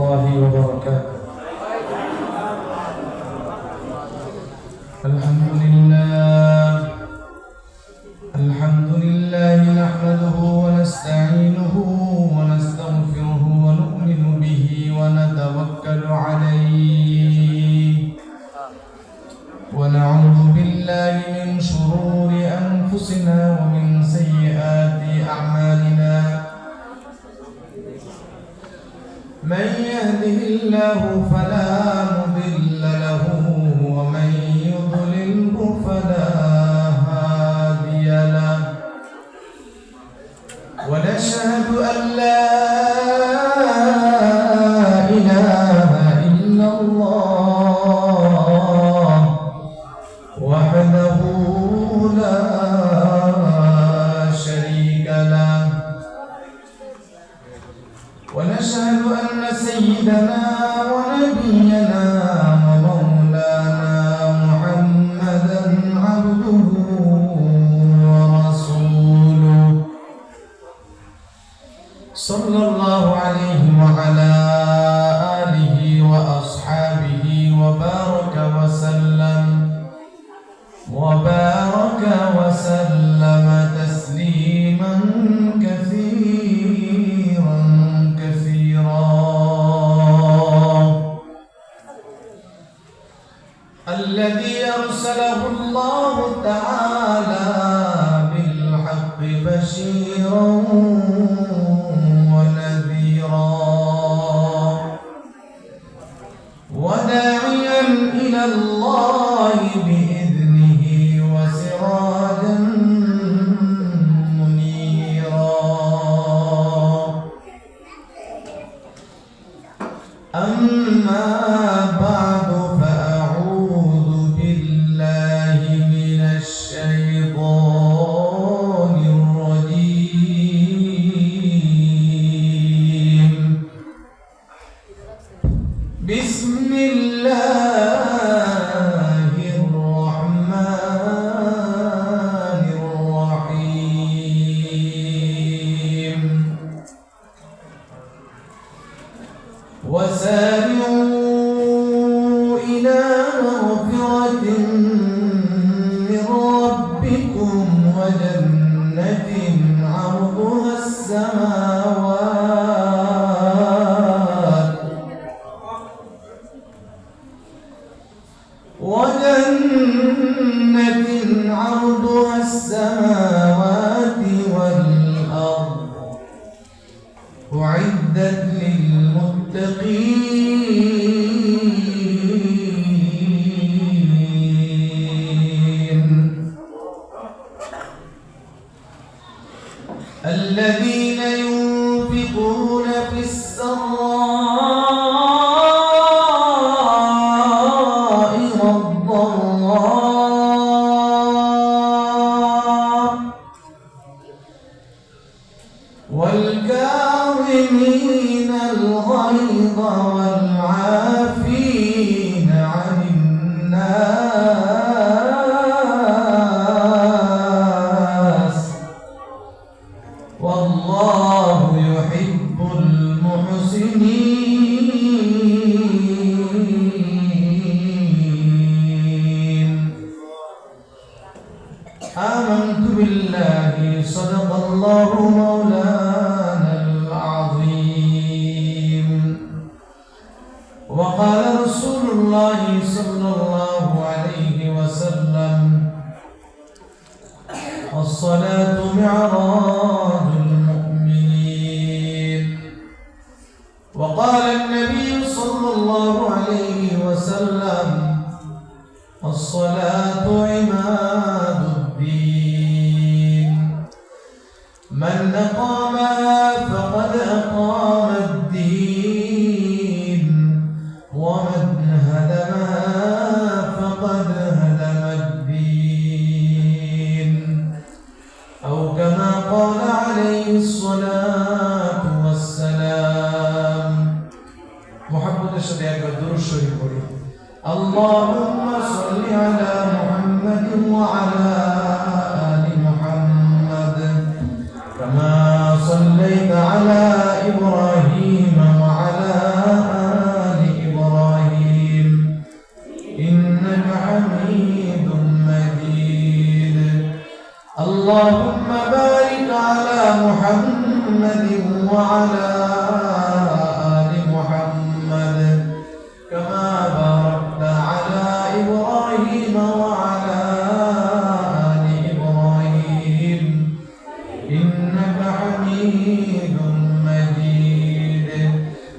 الله وبركاته. الحمد لله نحمده ونستعينه ونستغفره ونؤمن به ونتوكل عليه ونعوذ بالله من شرور أنفسنا ومن سيئات أعمالنا. من يهده الله فلا مضل له ومن يضلله فلا هادي له. ونشهد أن لا إله إلا الله وحده لا شريك له. ونشهد أن سيدنا ونبينا ومولانا محمدا عبده ورسوله صلى الله عليه وعلى آله وأصحابه وبارك وسلم تسليما كثيرا الذي أرسله الله تعالى بالحق بشيرا ونذيرا وداعيا إلى الله بإذنه وسراجا منيرا. أما بعد فأعوذ بالله من الشيطان الرجيم. بسم الله الرحمن الرحيم. وسارعوا إلى مغفرة من ربكم وجنة عرضها السماوات والأرض أعدت للمتقين الذين ينفقون في السراء والضراء والكاظمين الغيظ والعافين عن الناس والله يحب المحسنين. آمنت بالله صدق الله مولانا العظيم. وقال رسول الله صلى الله عليه وسلم الصلاة معراج المؤمنين. وقال النبي صلى الله عليه وسلم الصلاة عماد الدين. من أقامها فقد أقام الدين ومن هدمها فقد هدم الدين أو كما قال عليه الصلاة والسلام. محمد الشريعة الدروس الشريف اللهم صل على محمد وعلى آل محمد كما صليت على إبراهيم وعلى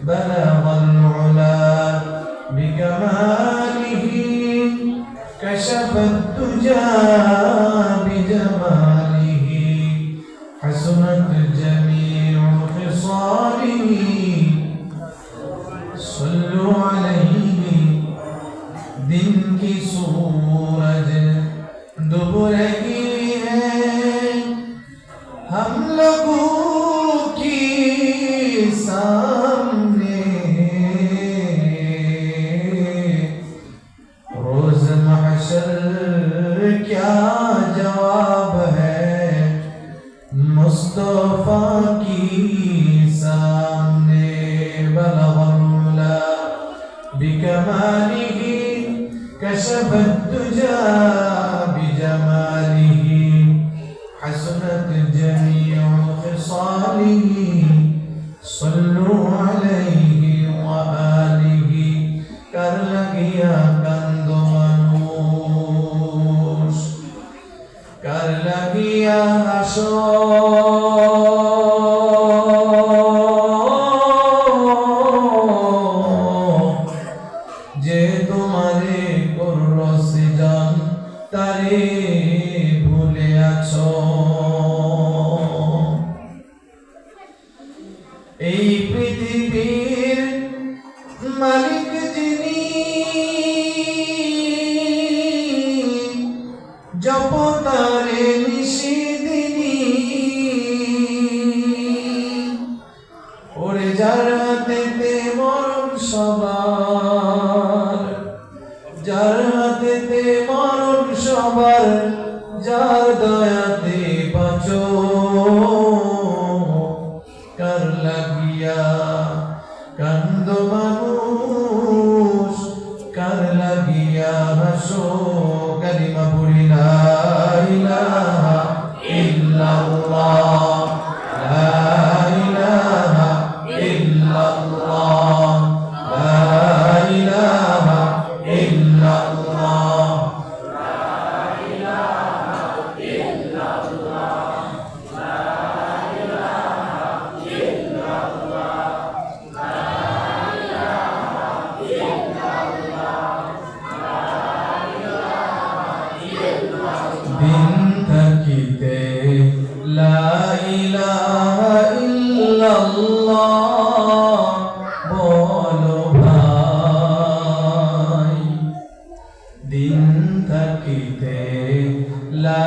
بلغ العلا بكماله كشف الدجى بجماله حسنت جميع خصاله صلوا عليه दिन की सूरज डूब रही है हम लोगों की सामने रोज महशर क्या जवाब है मुस्तफा की सामने बलगुल्ला बिकमालिही كشف الدجى بجماله حسنت جميع خصاله صلوا عليه وآله कर लगिया कंदो मनुष कर लगिया हशो जे तुम्हारे তারে ভুলে আছো এই পৃথিবীর মালিক যিনি জপ তারে নিশিদিনী ওরে যার হাতেতে মরণ সবার যার হাতেতে মরণ সবার যার দয়াতে বাঁচো কার লাগিয়া কান্দো মানুষ কার লাগিয়া হাসো কালিমা পড়ি লা ইলাহা ইল্লাল্লাহ লা ইলাহা ইল্লাল্লাহ লা ইলাহা ইল্লাল্লাহ দিন থাকিতে লা ইলাহা ইল্লাল্লাহ বলো ভাই দিন থাকিতে লা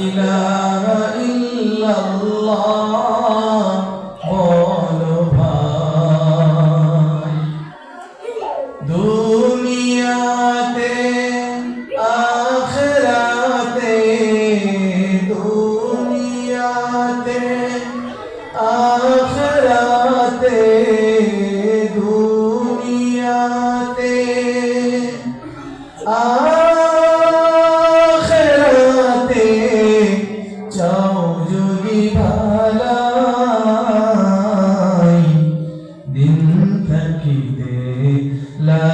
ইলাহা ইল্লাল্লাহ বলো ভাই দুনিয়াতে আখিরাতে দুনিয়াতে আখিরাতে দুনিয়াতে আখিরাতে চাও যদি ভালাই দিন থাকিতে লা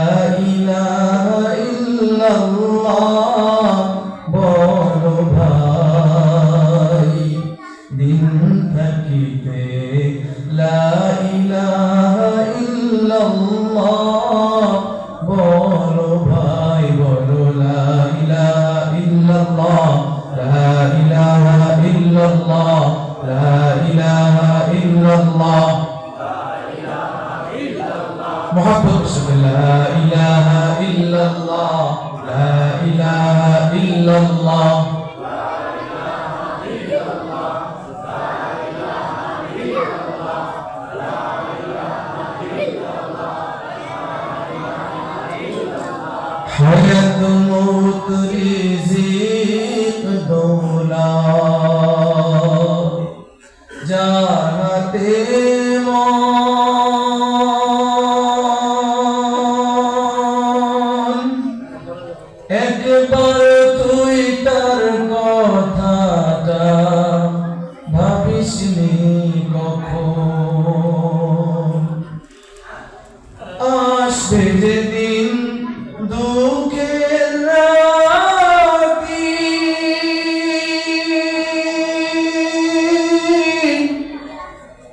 ইলাহা ইল্লাল্লাহ বলো ভাই দিন থাকিতে লা ইলাহা ইল্লাল্লাহ বলো ভাই বলো লা ইলাহা ইল্লাল্লাহ লা ইলাহা ইল্লাল্লাহ লা ইলাহা ইল্লাল্লাহ محبت لا إله إلا الله لا إله إلا الله حياة موت رزق دولار جانتے একবার তুই তার কথাটা ভাবিসনি কখন আসবে যেদিন দুঃখের রাতি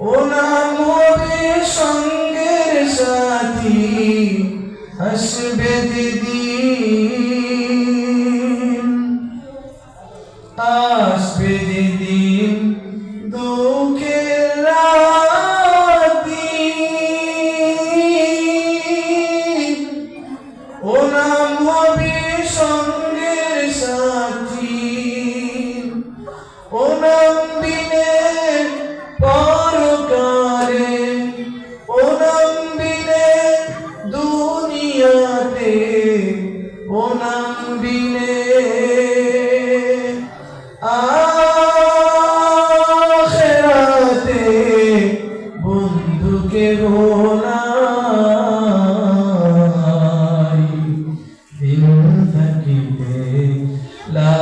ও নামবে সঙ্গের সাথী আসবে যেদিন, আসবে যেদিন দুঃখের রাতি, ও নাম হবে সঙ্গের সাথী, ও নাম বিনে পরকালে, ও নাম বিনে দুনিয়াতে, ও নাম বিনে আখিরাতে বন্ধুকে ভোলাই। দিন থাকিতে লা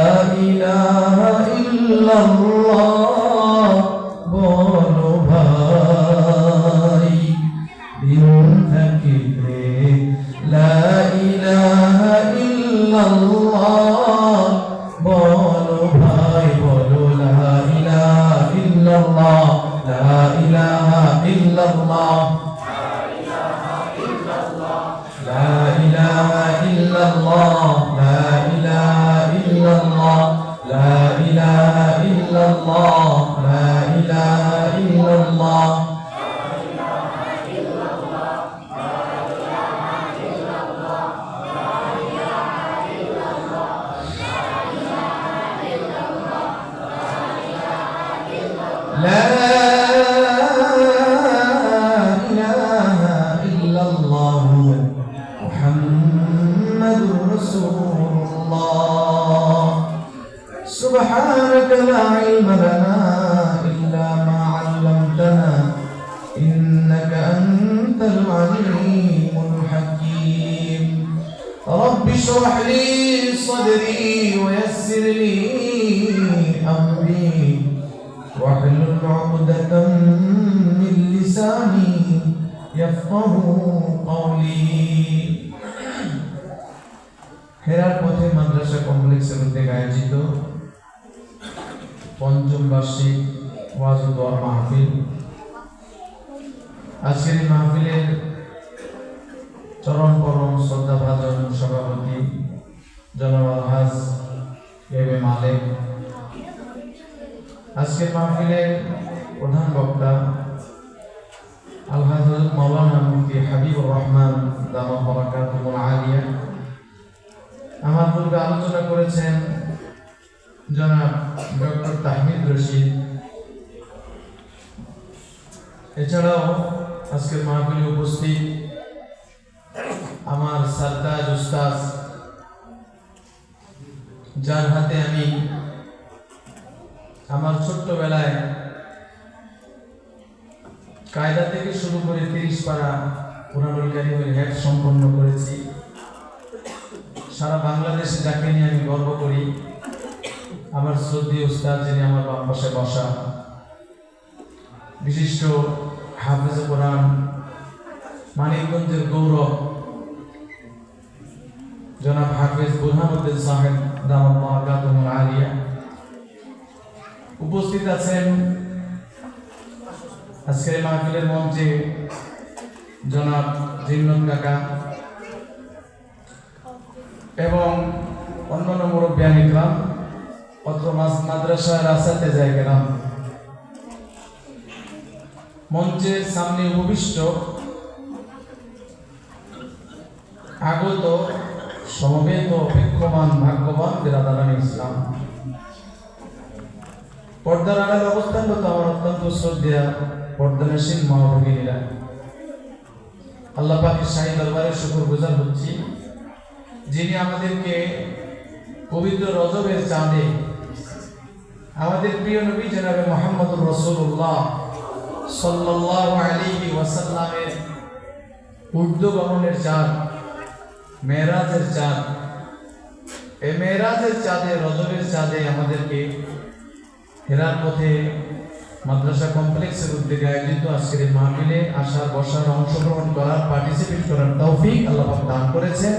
ইলাহা ইল্লাল্লাহ বলো ভাই, দিন থাকিতে লা ইলাহা ইল্লাল্লাহ বলো ভাই, বলো লা ইলাহা ইল্লাল্লাহ, লা ইলাহা ইল্লাল্লাহ, লা ইলাহা ইল্লাল্লাহ, লা ইলাহা ইল্লাল্লাহ, লা ইলাহা ইল্লাল্লাহ, লা ইলাহা ইল্লাল্লাহ। لا إله إلا الله محمد رسول الله سبحانك لا علم لنا إلا ما علمتنا إنك أنت العليم الحكيم رب اشرح لي صدري ويسر لي أمري واحلل عقدة من لساني يفقهوا قولي। হেরার পথে মাদ্রাসা কমপ্লেক্সের উদ্যোগে আয়োজিত পঞ্চম বার্ষিক ওয়াজ ও দোয়া মাহফিল। আজকের এই মাহফিলের চরম পরম শ্রদ্ধাভাজন সভাপতি জনাব আলহাজ এম মালেক, আজকের মাহফিলের প্রধান বক্তা আলহাজ মাওলানা মুফতি হাবিবুর রহমান দামাত বারাকাতুহুল আলিয়া, আমার পূর্বে আলোচনা করেছেন জনাব ডক্টর তাহমিদ রশিদ। এছাড়াও আজকের মাহফিলে উপস্থিত আমার সরতাজ উস্তাদ, যার হাতে আমি আমার ছোট্টবেলায় কায়দা থেকে শুরু করে 30 পারা কুরআনুল কারীমের হেফজ সম্পন্ন করেছি। সারা বাংলাদেশে যাকে নিয়ে আমি গর্ব করি, আমার শ্রদ্ধেয় উস্তাদ যিনি আমার বাম পাশে বসা, বিশিষ্ট হাফেজ কোরআন, মানিকগঞ্জের গৌরব জনাব হাফেজ বুরহানুদ্দিন সাহেব দামাত বারাকাতুহুল আলিয়া। উপস্থিত আছেন আজকের মাহফিলের মঞ্চে জনাব জিন্নত কাকা এবং অন্যান্য মুরব্বিয়ান ইকরাম, অত্র মাদ্রাসার আসাতিজা ইকরাম, মঞ্চের সামনে উপবিষ্ট আগত সমবেত অপেক্ষমান ভাগ্যবান বিরাদারান ইসলাম, পর্দার আড়ালে অবস্থানরত আমার অত্যন্ত শ্রদ্ধেয় পর্দানশীল মা ও ভগিনীরা, আল্লাহ পাকের শাহী দরবারে শুকরগুজার হচ্ছি যিনি আমাদেরকে পবিত্র রজবের চাঁদে আমাদের প্রিয় নবী জনাবে মুহাম্মদুর রাসূলুল্লাহ সাল্লাল্লাহু আলাইহি ওয়াসাল্লামের ঊর্ধ্বগমনের চাঁদ, মেরাজের চাঁদ, এই মেরাজের চাঁদে, রজবের চাঁদে আমাদেরকে হেরার পথে মাদ্রাসা কমপ্লেক্সের উদ্যোগে আয়োজিত আজকের এই মাহফিলে আসার, বসার, অংশগ্রহণ করার, পার্টিসিপেট করার তৌফিক আল্লাহ পাক দান করেছেন।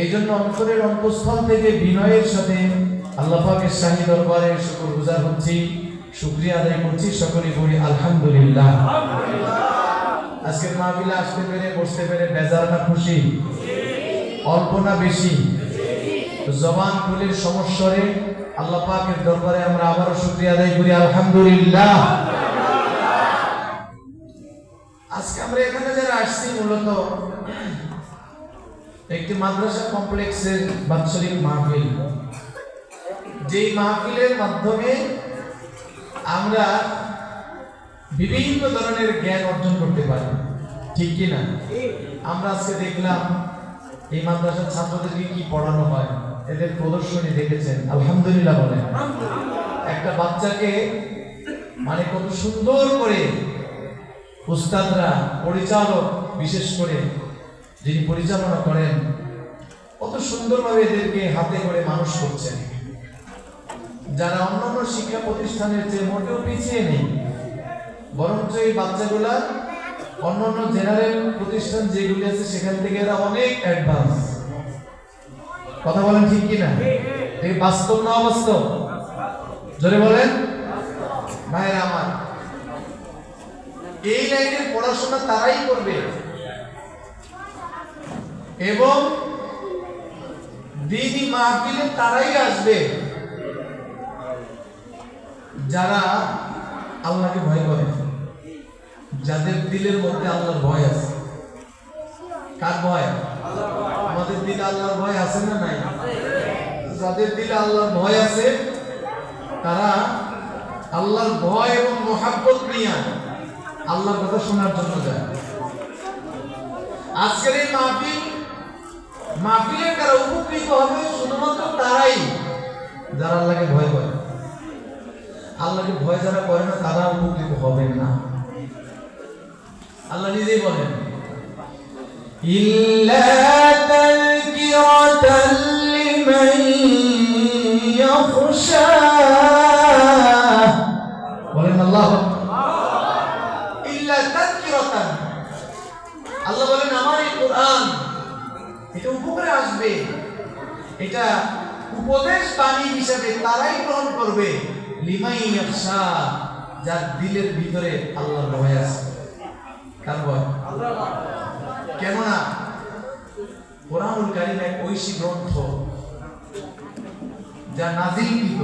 এই জন্য অন্তরের অন্তঃস্থল থেকে বিনয়ের সাথে আল্লাহ পাকের শাহী দরবারে শুকরগুজার হচ্ছি, শুকরিয়া আদায় করছি। সকলে বলি আলহামদুলিল্লাহ। আজকের মাহফিলে আসতে পেরে বসতে পেরে বেজার না খুশি? অল্প না বেশি? জবান খুলে সমস্বরে আল্লাহ পাকের দরবারে আমরা আবারও শুকরিয়া আদায় করি, আলহামদুলিল্লাহ। আজকে আমরা এখানে যারা আসছি মূলত একটি মাদ্রাসা কমপ্লেক্সের বাৎসরিক মাহফিল, যেই মাহফিলের মাধ্যমে আমরা বিভিন্ন ধরনের জ্ঞান অর্জন করতে পারি, ঠিক কি না? আমরা আজকে দেখলাম এই মাদ্রাসার ছাত্রদেরকে কি পড়ানো হয়, এদের প্রদর্শনী দেখেছেন, আলহামদুলিল্লাহ বলেন। একটা বাচ্চাকে মানে কত সুন্দর করে উস্তাদরা, পরিচালক বিশেষ করে যিনি পরিচালনা করেন, কত সুন্দরভাবে এদেরকে হাতে করে মানুষ করছেন, যারা অন্যান্য শিক্ষা প্রতিষ্ঠানের চেয়ে মোটেও পিছিয়ে নেই, বরঞ্চ এই বাচ্চাগুলা অন্যান্য জেনারেল প্রতিষ্ঠান যেগুলি আছে সেখান থেকে এরা অনেক অ্যাডভান্স। কথা বলেন ঠিক কিনা? এই বাস্তব না অবাস্তব? জোরে বলেন ভাইরা আমার। এই লাইনের পড়াশোনা তারাই করবে এবং দ্বীনি মাহফিলে তারাই আসবে যারা আল্লাহকে ভয় করে, যাদের দিলের মধ্যে আল্লাহর ভয় আছে। কার ভয়? আমাদের দিলে আল্লাহর ভয় আছে না নাই? যাদের দিলে আল্লাহর ভয় আছে তারা আল্লাহর ভয় এবং মহাব্বত নিয়ে আল্লাহর কথা শোনার জন্য যায়। আজকের এই মাহফিলের দ্বারা উপকৃত হবে শুধুমাত্র তারাই যারা আল্লাহকে ভয় করে। আল্লাহকে ভয় যারা করে না তারা উপকৃত হবে না। আল্লাহ নিজেই বলেন, ইল্লা তাযকিরাতাল লিমান ইয়াখশা। বলেন আল্লাহু ইল্লা তাযকিরাতান। আল্লাহ বলেন আমার এই কোরআন এটা উপকারে আসবে, এটা উপদেশ বাণী হিসেবে তারাই গ্রহণ করবে লিমান ইয়াখশা, যার দিলের ভিতরে আল্লাহর ভয় আছে। কার ভয়? কেননা কোরআনুল কারীম এক ঐশী গ্রন্থ যা নাযিলকৃত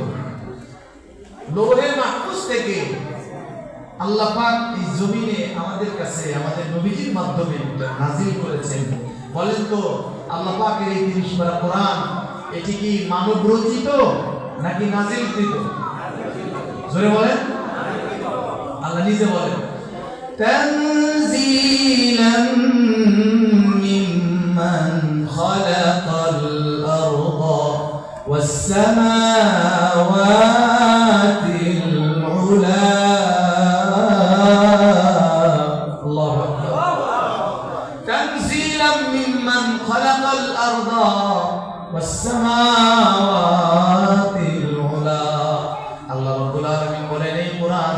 লৌহে মাহফুজ থেকে আল্লাহ পাক এই জমিনে আমাদের কাছে আমাদের নবীজির মাধ্যমে নাযিল করেছেন। বলেন তো আল্লাহ পাকের এই ৩০ পারা কোরআন এটি কি মানব রচিত নাকি নাযিলকৃত? জোরে বলেন। আল্লাহ নিজে বলেন, তানজিলাম মিম্মান খালাকাল আরদা ওয়াস সামাওয়াতিল উলা। আল্লাহু আকবার। তানজিলাম মিম্মান খালাকাল আরদা ওয়াস সামাওয়াতিল উলা। আল্লাহ রাব্বুল আলামিন বলেন এই কোরআন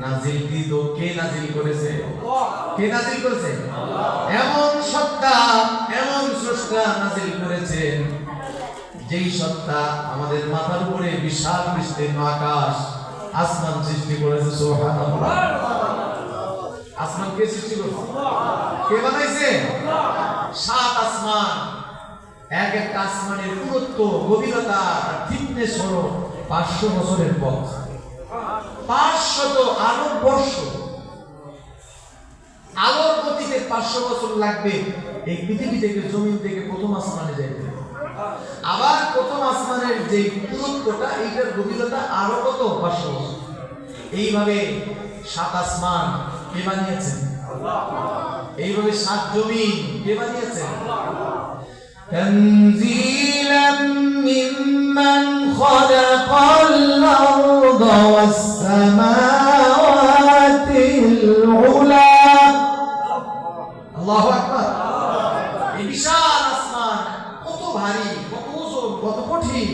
নাযিলকৃত। কে নাযিল করেছে? কে নাযিল করেছে? এমন সত্তা, এমন স্রষ্টা নাযিল করেছেন যেই সত্তা আমাদের মাথার উপরে বিশাল বিস্তীর্ণ আকাশ আসমান সৃষ্টি করেছে। সুবহানাল্লাহ। আসমান কে সৃষ্টি করেছে? কে বানাইছে? 7 আসমান। এক একটা আসমানের পুরুত্ব, গভীরতা, থিকনেস হলো 500 বছরের পথ। 500 আলোর বর্ষ, আলোর গতিতে 500 বছর লাগবে এই পৃথিবী থেকে, জমিন থেকে প্রথম আসমানে যাইতে। আবার প্রথম আসমানের যে দূরত্বটা, এইটার গভীরতা আরো কত? 500 বছর। এইভাবে 7 আসমান কে বানিয়েছেন? এইভাবে 7 জমিন কে বানিয়েছেন? তানজিলাম মিম্মান খালাকাল আরদা ওয়াস সামাওয়াতিল উলা। আল্লাহু আকবার। এই বিশাল আসমান কত ভারী, কত ওজন, কত কঠিন।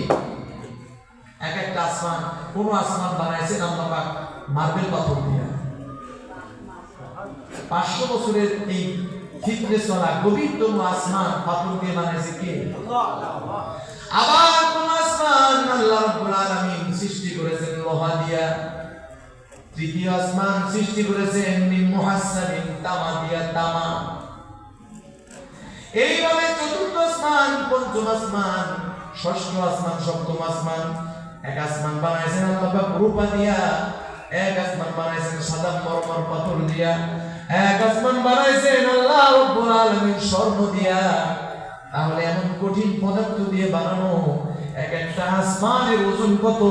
এক একটা আসমান, কোন আসমান বানাইছেন আল্লাহ পাক মার্বেল পাথর দিয়ে। 500 বছরের এই থিকনেস ওয়ালা গভীরতম আসমান পাথর দিয়ে বানাইছে কে? আবার কোন আসমান আল্লাহ রাব্বুল আলামিন সৃষ্টি করেছেন লোহা দিয়া। তৃতীয় আসমান সৃষ্টি করেছেন মিন মুহাসসাবিন, তামা দিয়া, তামা। এইভাবে চতুর্থ আসমান, পঞ্চম আসমান, ষষ্ঠ আসমান, সপ্তম আসমান, এক আসমান বানাইছেন আল্লাহ পাক রূপা দিয়া, এক আসমান বানাইছেন সাদা মরমর পাথর দিয়া, এক আসমান বানাইছেন আল্লাহ রাব্বুল আলামিন স্বর্ণ দিয়া। তাহলে এমন কঠিন পদার্থ দিয়ে বানানো এক একটা আসমানের ওজন কত,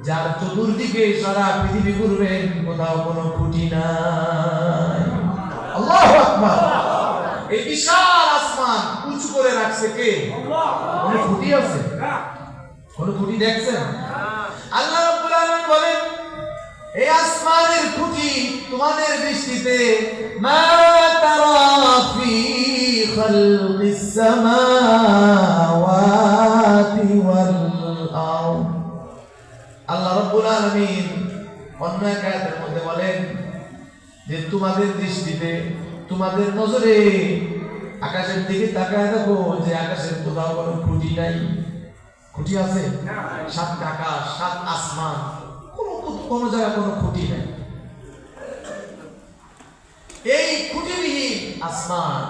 যার চতুর্দিকে সারা পৃথিবী ঘুরবেন, কোথাও কোনো খুঁটি নাই। আল্লাহু আকবার। এই বিশাল আসমান উঁচু করে রাখছে কে? কোনো খুঁটি আছে? কোনো খুঁটি দেখছেন? আল্লাহ রাব্বুল আলামিন বলেন, এই আসমানের খুঁটি তোমাদের দৃষ্টিতে মা তারা ফি খালকিস সামাওয়াতি ওয়াল আরদ। আল্লাহ রাব্বুল আলামিন অন্য এক আয়াতের মধ্যে বলেন যে তোমাদের দৃষ্টিতে, তোমাদের নজরে আকাশের দিকে তাকায় দেখো, যে আকাশের কোথাও কোনো খুঁটি নাই। খুঁটি আছে? সাত আকাশ, সাত আসমান, কোনো জায়গায় কোনো খুঁটি নাই। এই খুঁটিবিহীন আসমান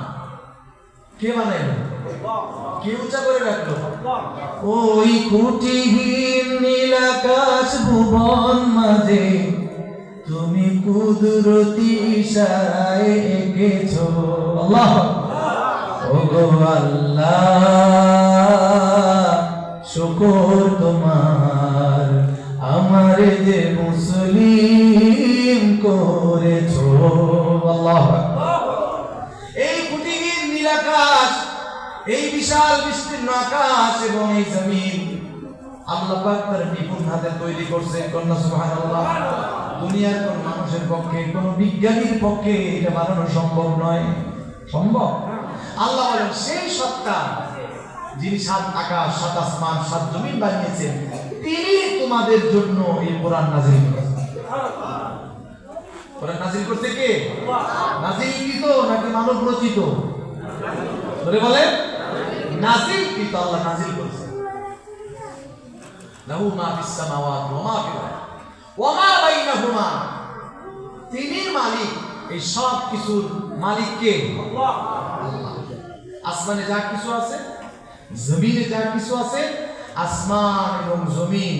কে বানাইলো? কে উঁচা করে রাখলো? ওই খুঁটিহীন নীল আকাশ ভুবন মাঝে তুমি কুদরতি ইশারায় এঁকেছো। আল্লাহ, ওগো আল্লাহ, শুকর তোমার, আমার যে মুসলিম করেছো। আল্লাহ, এই খুঁটিহীন নীল আকাশ, এই বিশাল বিস্তীর্ণ আকাশ এবং এই জমিন আল্লাহ পাক তার নিপুণ হাতে তৈরি করছে। কন্যা সুবহানাল্লাহ। দুনিয়ার কোন মানুষের পক্ষে, কোন বিজ্ঞানীর পক্ষে এটা বানানো সম্ভব নয়। সম্ভব? আল্লাহ বলেন সেই সত্তা যিনি সাত আকাশ, সাত আসমান, সাত জমিন বানিয়েছেন, তিনি তোমাদের জন্য এই কোরআন নাযিল করেছেন। কোরআন নাযিল করতে কে? নাযিলকৃত নাকি মানব রচিত? বলে বলেন, নাযিলকৃত। আল্লাহ নাযিল করেছেন। লাহু মা ফিস সামাওয়াতি ওয়া মা ফিল আরদ ওয়া মা বাইনাহুমা। তিনি মালিক, এই সব কিছুর মালিক কে? আল্লাহ। আসমানে যা কিছু আছে, জমিনে যা কিছু আছে, আসমান এবং জমিন,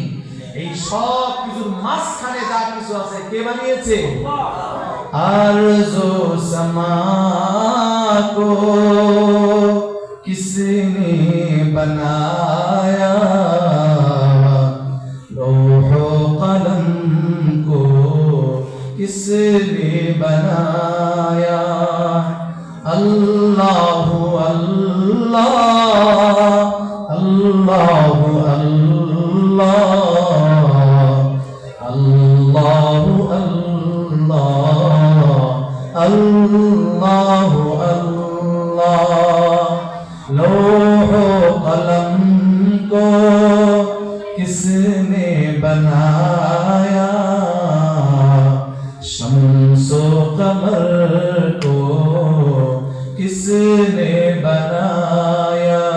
এই সব কিছুর মাঝখানে যা কিছু আছে, কে বানিয়েছে? আরজো সামা কো কিসনে বানায়া, লৌহ কলম কো কিসনে বানায়া। আল্লাহ আল্লাহ আল্লাহ আল্লাহ আল্লাহ আল্লাহ আল্লাহ। লৌহ কলম কো কিসনে বানায়া, शम्सो कमर को किसने बनाया।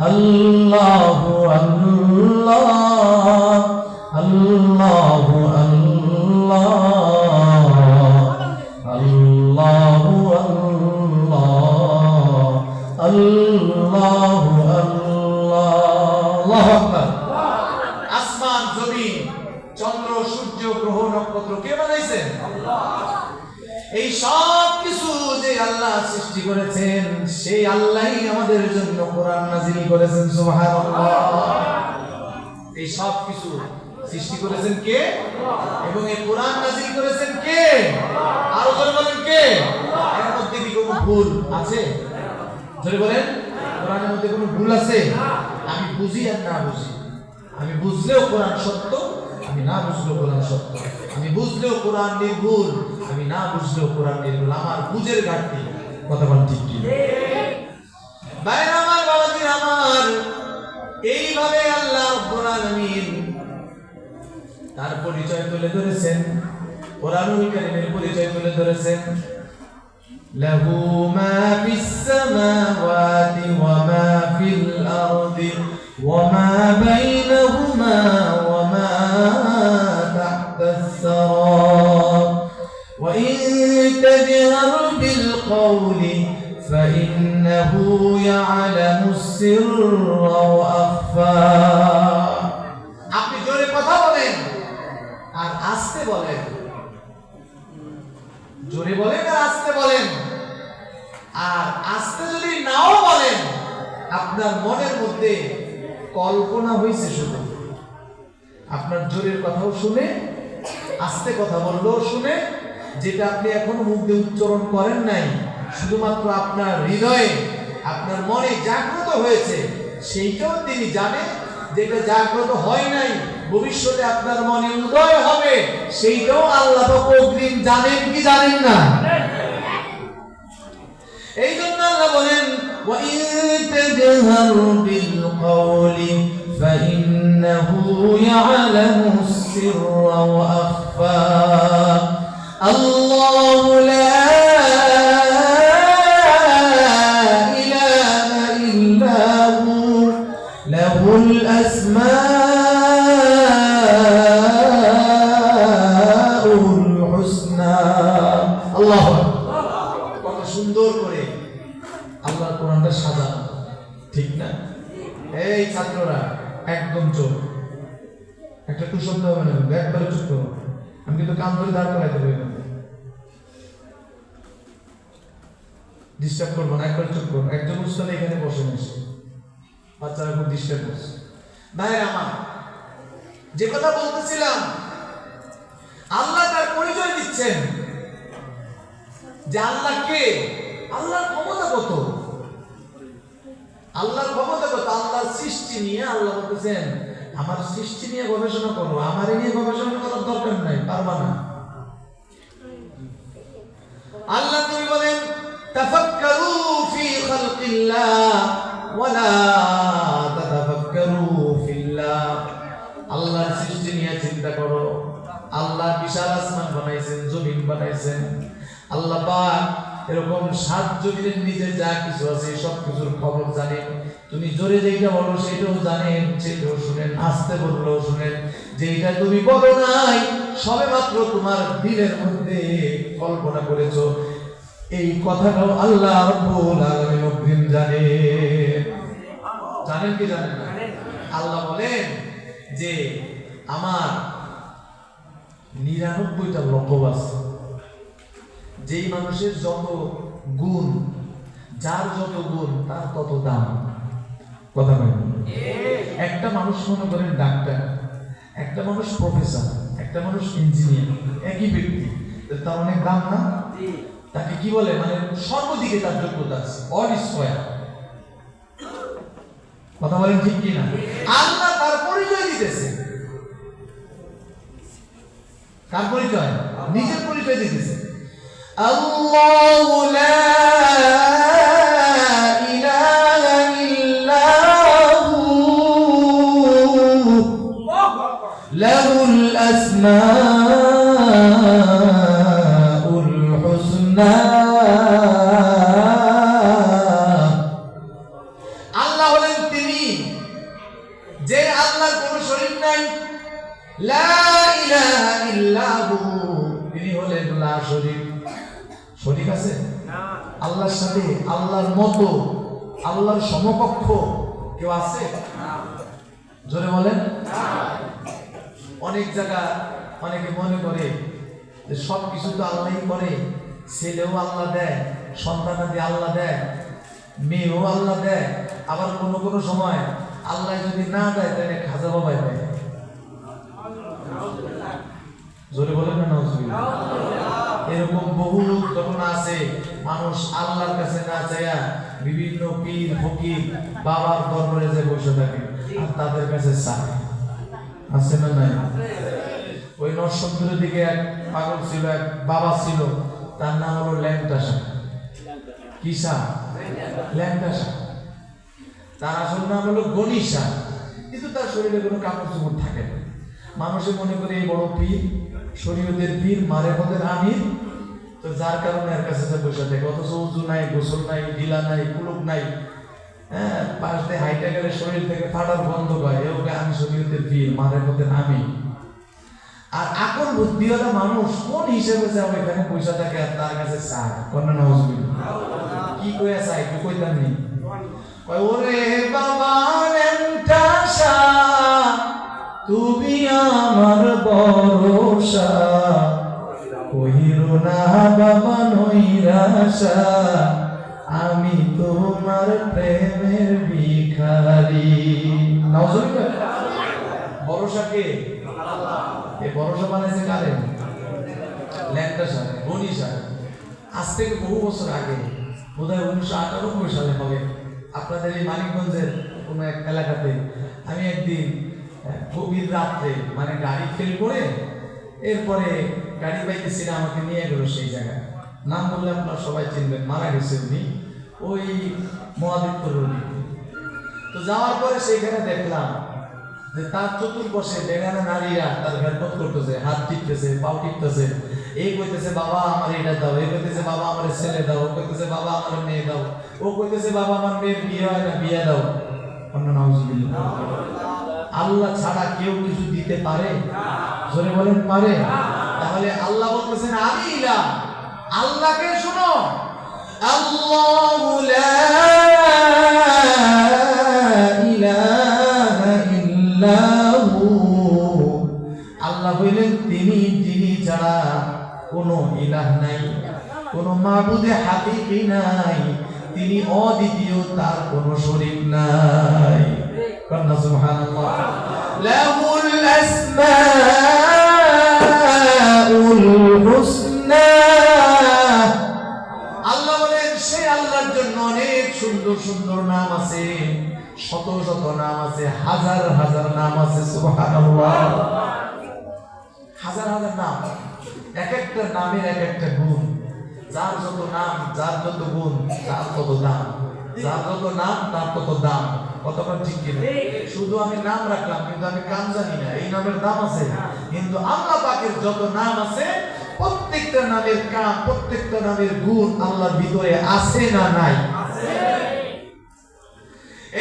अल्लाह अल्लाह अल्लाह अल्लाह अल्लाह अल्लाह अल्लाह अल्लाह। আসমান, জমিন, চন্দ্র, সূর্য, গ্রহ, নক্ষত্র কে বানাইছেন? আল্লাহ। এই সব কিছু যে আল্লাহ সৃষ্টি করেছেন, সেই আল্লাহই আমাদের জন্য কোরআন নাযিল করেছেন। সুবহানাল্লাহ। এই সব কিছু সৃষ্টি করেছেন কে? এবং এই কোরআন নাযিল করেছেন কে? আরো জোরে বলেন কে? এর মধ্যে কি কোনো ভুল আছে? জোরে বলেন, কোরআনের মধ্যে কোনো ভুল আছে? আমি বুঝি আর না বুঝি, আমি বুঝলেও কোরআন সত্য, আমি না বুঝলেও কোরআন সত্য, আমি বুঝলেও কোরআন নির্ভুল, আমি না বুঝলেও কোরআন নির্ভুল। আমার বুঝের ঘাটতি। কথা বল ঠিক কি? ভাইরা আমার, বাবাজি আমার, এইভাবে আল্লাহ রাব্বুল আলামিন তার পরিচয় তুলে ধরেছেন, কোরআনুল কারীমের পরিচয় তুলে ধরেছেন। লাহু মা ফিস সামাওয়াতি ওয়া মা ফিল আরদি ওয়া মা বাইনাহুমা ওয়া মা তাহতাস بالقول فإنه يعلم السر وأخفى আপনি জোরে কথা বলেন আর আস্তে বলেন, জোরে বলেন আর আস্তে বলেন। আর আস্তে যদি নাও বলেন, আপনার মনের মধ্যে কল্পনা হয়েছে শুধু, আপনার জোরের কথাও শুনে, আস্তে কথা বললেও শুনে, যেটা আপনি এখনো মুখ দিয়ে উচ্চারণ করেন নাই, শুধুমাত্র আপনার হৃদয়ে আপনার মনে জাগ্রত হয়েছে, সেইটাও তিনি জানেন। যেটা জাগ্রত হয় নাই, ভবিষ্যতে আপনার মনে উদয় হবে, সেইটাও আল্লাহ পাক অগ্রিম জানেন কি জানেন না? এই জন্য আল্লাহ বলেন ওয়া ইন তাজহারু বিল কওলি ফাইন্নাহু ইয়ালামুস সিররা ওয়া আখফা আল্লাহু লা ইলাহা ইল্লা হু লাহুল আসমাউল হুসনা। আল্লাহু কত সুন্দর করে আল্লাহর কোরআনটা সাজানো, ঠিক না? এই ছাত্ররা একদম চুপ, একটা টু শব্দ হবে না, একবারে চুপ করো। আমি কিন্তু কান ধরে দাঁড় করাই দেবো, ডিস্টার্ব করবো না, একবারে চুপ করবো। একজন উস্তাদ এখানে বসে বসে বাচ্চারা খুব ডিস্টার্ব করছে। ভাইরা আমার, যে কথা বলতেছিলাম, আল্লাহ তার পরিচয় দিচ্ছেন যে আল্লাহ কে, আল্লাহর ক্ষমতা কত, আল্লাহর ক্ষমতা কত। আল্লাহর সৃষ্টি নিয়ে আল্লাহ বলতেছেন আমার সৃষ্টি নিয়ে গবেষণা করো, আমার নিয়ে গবেষণা করার দরকার নাই, পারবা না। আল্লাহ তুমি বলেন তাফাক্কারু ফি খালকিল্লাহ ওয়ালা তাতাফাক্কারু ফিল্লাহ। আল্লাহর সৃষ্টি নিয়ে চিন্তা করো। আল্লাহ বিশাল আসমান বানাইছেন, জমিন বানাইছেন। আল্লাহ পাক এরকম 7 জমিনের নিচে যা কিছু আছে সব কিছুর খবর জানেন। তুমি জোরে যেটা বলো সেটাও জানেন, সেটাও শুনেন, আস্তে বললেও শুনেন। যেটা তুমি বলো নাই, সবেমাত্র তোমার দিলের মধ্যে কল্পনা করেছো, এই কথাটাও আল্লাহ রাব্বুল আলামিন অগ্রিম জানেন। জানেন কি জানেন না? আল্লাহ বলেন যে আমার 99টা লকব আছে। যেই মানুষের যত গুণ, যার যত গুণ তার তত দাম। কথা বলেন। একটা মানুষ মনে করেন ডাক্তার, একটা মানুষ প্রফেসর, একটা মানুষ ইঞ্জিনিয়ার, একই ব্যক্তি, তার অনেক দাম না? তাকে কি বলে, মানে সর্বদিকে তার যোগ্যতা আছে, অল স্কয়ার। কথা বলেন ঠিক কি না? আল্লাহ তার পরিচয় দিতেছে। কার পরিচয়? নিজের পরিচয় দিতেছে। আল্লাহু লা ইলাহা ইল্লা হু লাহুল আসমাউল হুসনা। আল্লাহ হলেন তিনি, যে আল্লাহর কোনো শরীক নাই। লা ইলাহা ইল্লা হু, তিনি হলেন লা শরীক। শরীক আছে না? আল্লাহর সাথে আল্লাহর মতো, আল্লাহর সমকক্ষ কেউ আছে? জোরে বলেন। অনেক জায়গা অনেকে মনে করে যে সব কিছু তো আল্লাহই করে, ছেলেও আল্লাহ দেয়, সন্তানাদি আল্লাহ দেয়, মেয়েও আল্লাহ দেয়, আবার কোনো কোনো সময় আল্লাহ যদি না দেয় তাহলে খাজা বাবাই দেয়। জোরে বলেন না নাউজুবিল্লাহ। এরকম বহু লোক যখন আছে, মানুষ আল্লাহর কাছে না চাইয়া বিভিন্ন পীর ফকির বাবার দরবারে যে বসে থাকে আর তাদের কাছে চায়। আছে না নাই? ওই নরসিংদীর দিকে এক পাগল ছিল, এক বাবা ছিল, তার নাম হলো ল্যাংটা শাহ। কি শাহ? ল্যাংটা শাহ। তার আসল নাম হলো গনি শাহ, কিন্তু তার শরীরে কোনো কাপড় চোপড় থাকে না। মানুষে মনে করে এই বড় পীর, শরীয়তের পীর, মারেফতের আমির, তো যার কারণে এর কাছে বসে থাকে। অথচ উজু নাই, গোসল নাই, ঢিলা নাই, কুলুক নাই, হ্যাঁ, পাশ দিয়ে হাইটা গেলে শরীর থেকে ফাটার বন্ধ হয়। ওকে আমি শরীয়তের পীর, মারেফতের আমির। আর আকল বুদ্ধিওয়ালা মানুষ কোন হিসেবে যাও এখানে পয়সা থাকে আর তার কাছে চায়? কন্যা নাউজুবিল্লাহ। কইয়া চাই একটু কইতাম নি কয় ওরে বাবা রেন্টাসা তুমি আমার ভরসা কহিরো না বাবা নৈরাশা আমি তোমার প্রেমের ভিখারি নাউজুবিল্লাহ ভরসা কে এই ভরসা বানাইছে কারে ল্যাংটা সালে বনি সালে আজ থেকে বহু বছর আগে বোধহয় 1998 সালে হবে আপনাদের এই মানিকগঞ্জের কোনো এক এলাকাতে আমি একদিন গভীর রাত্রে মানে গাড়ি ফেল করে এরপরে গাড়ি পাইতেছি না আমাকে নিয়ে গেল সেই জায়গায় নাম বললে আপনারা সবাই চিনবেন মারা গেছে উনি ওই মহাদিত্য রোডে তো যাওয়ার পরে সেইখানে দেখলাম যে তার চতুর্পাশে বেগানা নারীরা তার খেদমত করতেছে হাত টিপতেছে পাও টিপতেছে এই কইতেছে বাবা আমার এটা দাও এই কইতেছে বাবা আমার ছেলে দাও ও কইতেছে বাবা আমার মেয়ে দাও ও কইতেছে বাবা আমার মেয়ের বিয়ে হয় না বিয়ে দাও নাউজুবিল্লাহ আল্লাহ ছাড়া কেউ কিছু দিতে পারে জোরে বলেন পারে তাহলে আল্লাহ বলতেছেন আমি ইলাহ আল্লাহকে শুনো আল্লাহু লা ইলাহা ইল্লাহু আল্লাহ হইলেন তিনি যিনি ছাড়া কোনো ইলাহ নাই কোনো মাবুদে হাকিকি নাই তিনি অদ্বিতীয় তার কোনো শরীক নাই কন্না সুবহানাল্লাহ লাহুল আসমাউল হুসনা আল্লাহ বলেন সেই আল্লাহর জন্য অনেক সুন্দর সুন্দর নাম আছে শত শত নাম আছে হাজার হাজার নাম আছে সুবহানাল্লাহ হাজার হাজার নাম এক একটা নামের এক একটা গুণ যার যত নাম যার যত গুণ তার তত দাম যার যত নাম তার তত দাম কতক্ষণ ঠিক কিনা শুধু আমি নাম রাখলাম কিন্তু আমি কাম জানি না এই নামের দাম আছে কিন্তু আল্লাহ পাকের যত নাম আছে প্রত্যেকটা নামের কাম প্রত্যেকটা নামের গুণ আল্লাহর ভিতরে আছে না নাই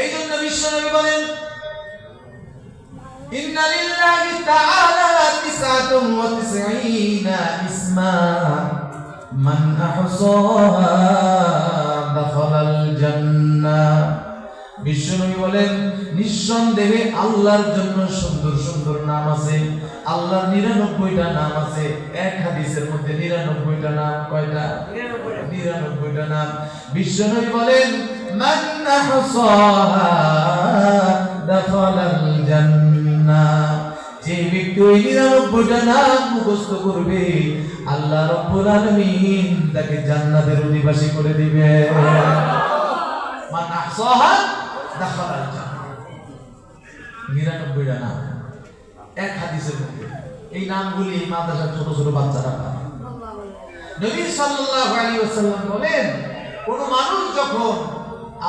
এই জন্য বিশ্বনবী বলেন ইন্না লিল্লাহি তাআলা 99 ইসমা মান আহসাহা দাখালাল জান্নাহ বিশ্বনবী বলেন নিঃসন্দেহে আল্লাহর জন্য সুন্দর সুন্দর নাম আছে আল্লাহর 99টা নাম আছে এক হাদিসের মধ্যে 99টা নাম কয়টা 99টা নাম বিশ্বনবী বলেন মান আহসাহা দাখালাল জান্নাহ যে ব্যক্তি ওই 99টা নাম মুখস্থ করবে আল্লাহ রাব্বুল আলামিন তাকে জান্নাতের অধিবাসী করে দিবে মান আহসাহা দাখালাল জান্নাহ 99টা নাম এক হাদিসের মধ্যে এই নামগুলি এই মাদ্রাসার ছোট ছোট বাচ্চারা পায় নবী সাল্লাল্লাহু আলাইহি ওয়াসাল্লাম বলেন কোন মানুষ যখন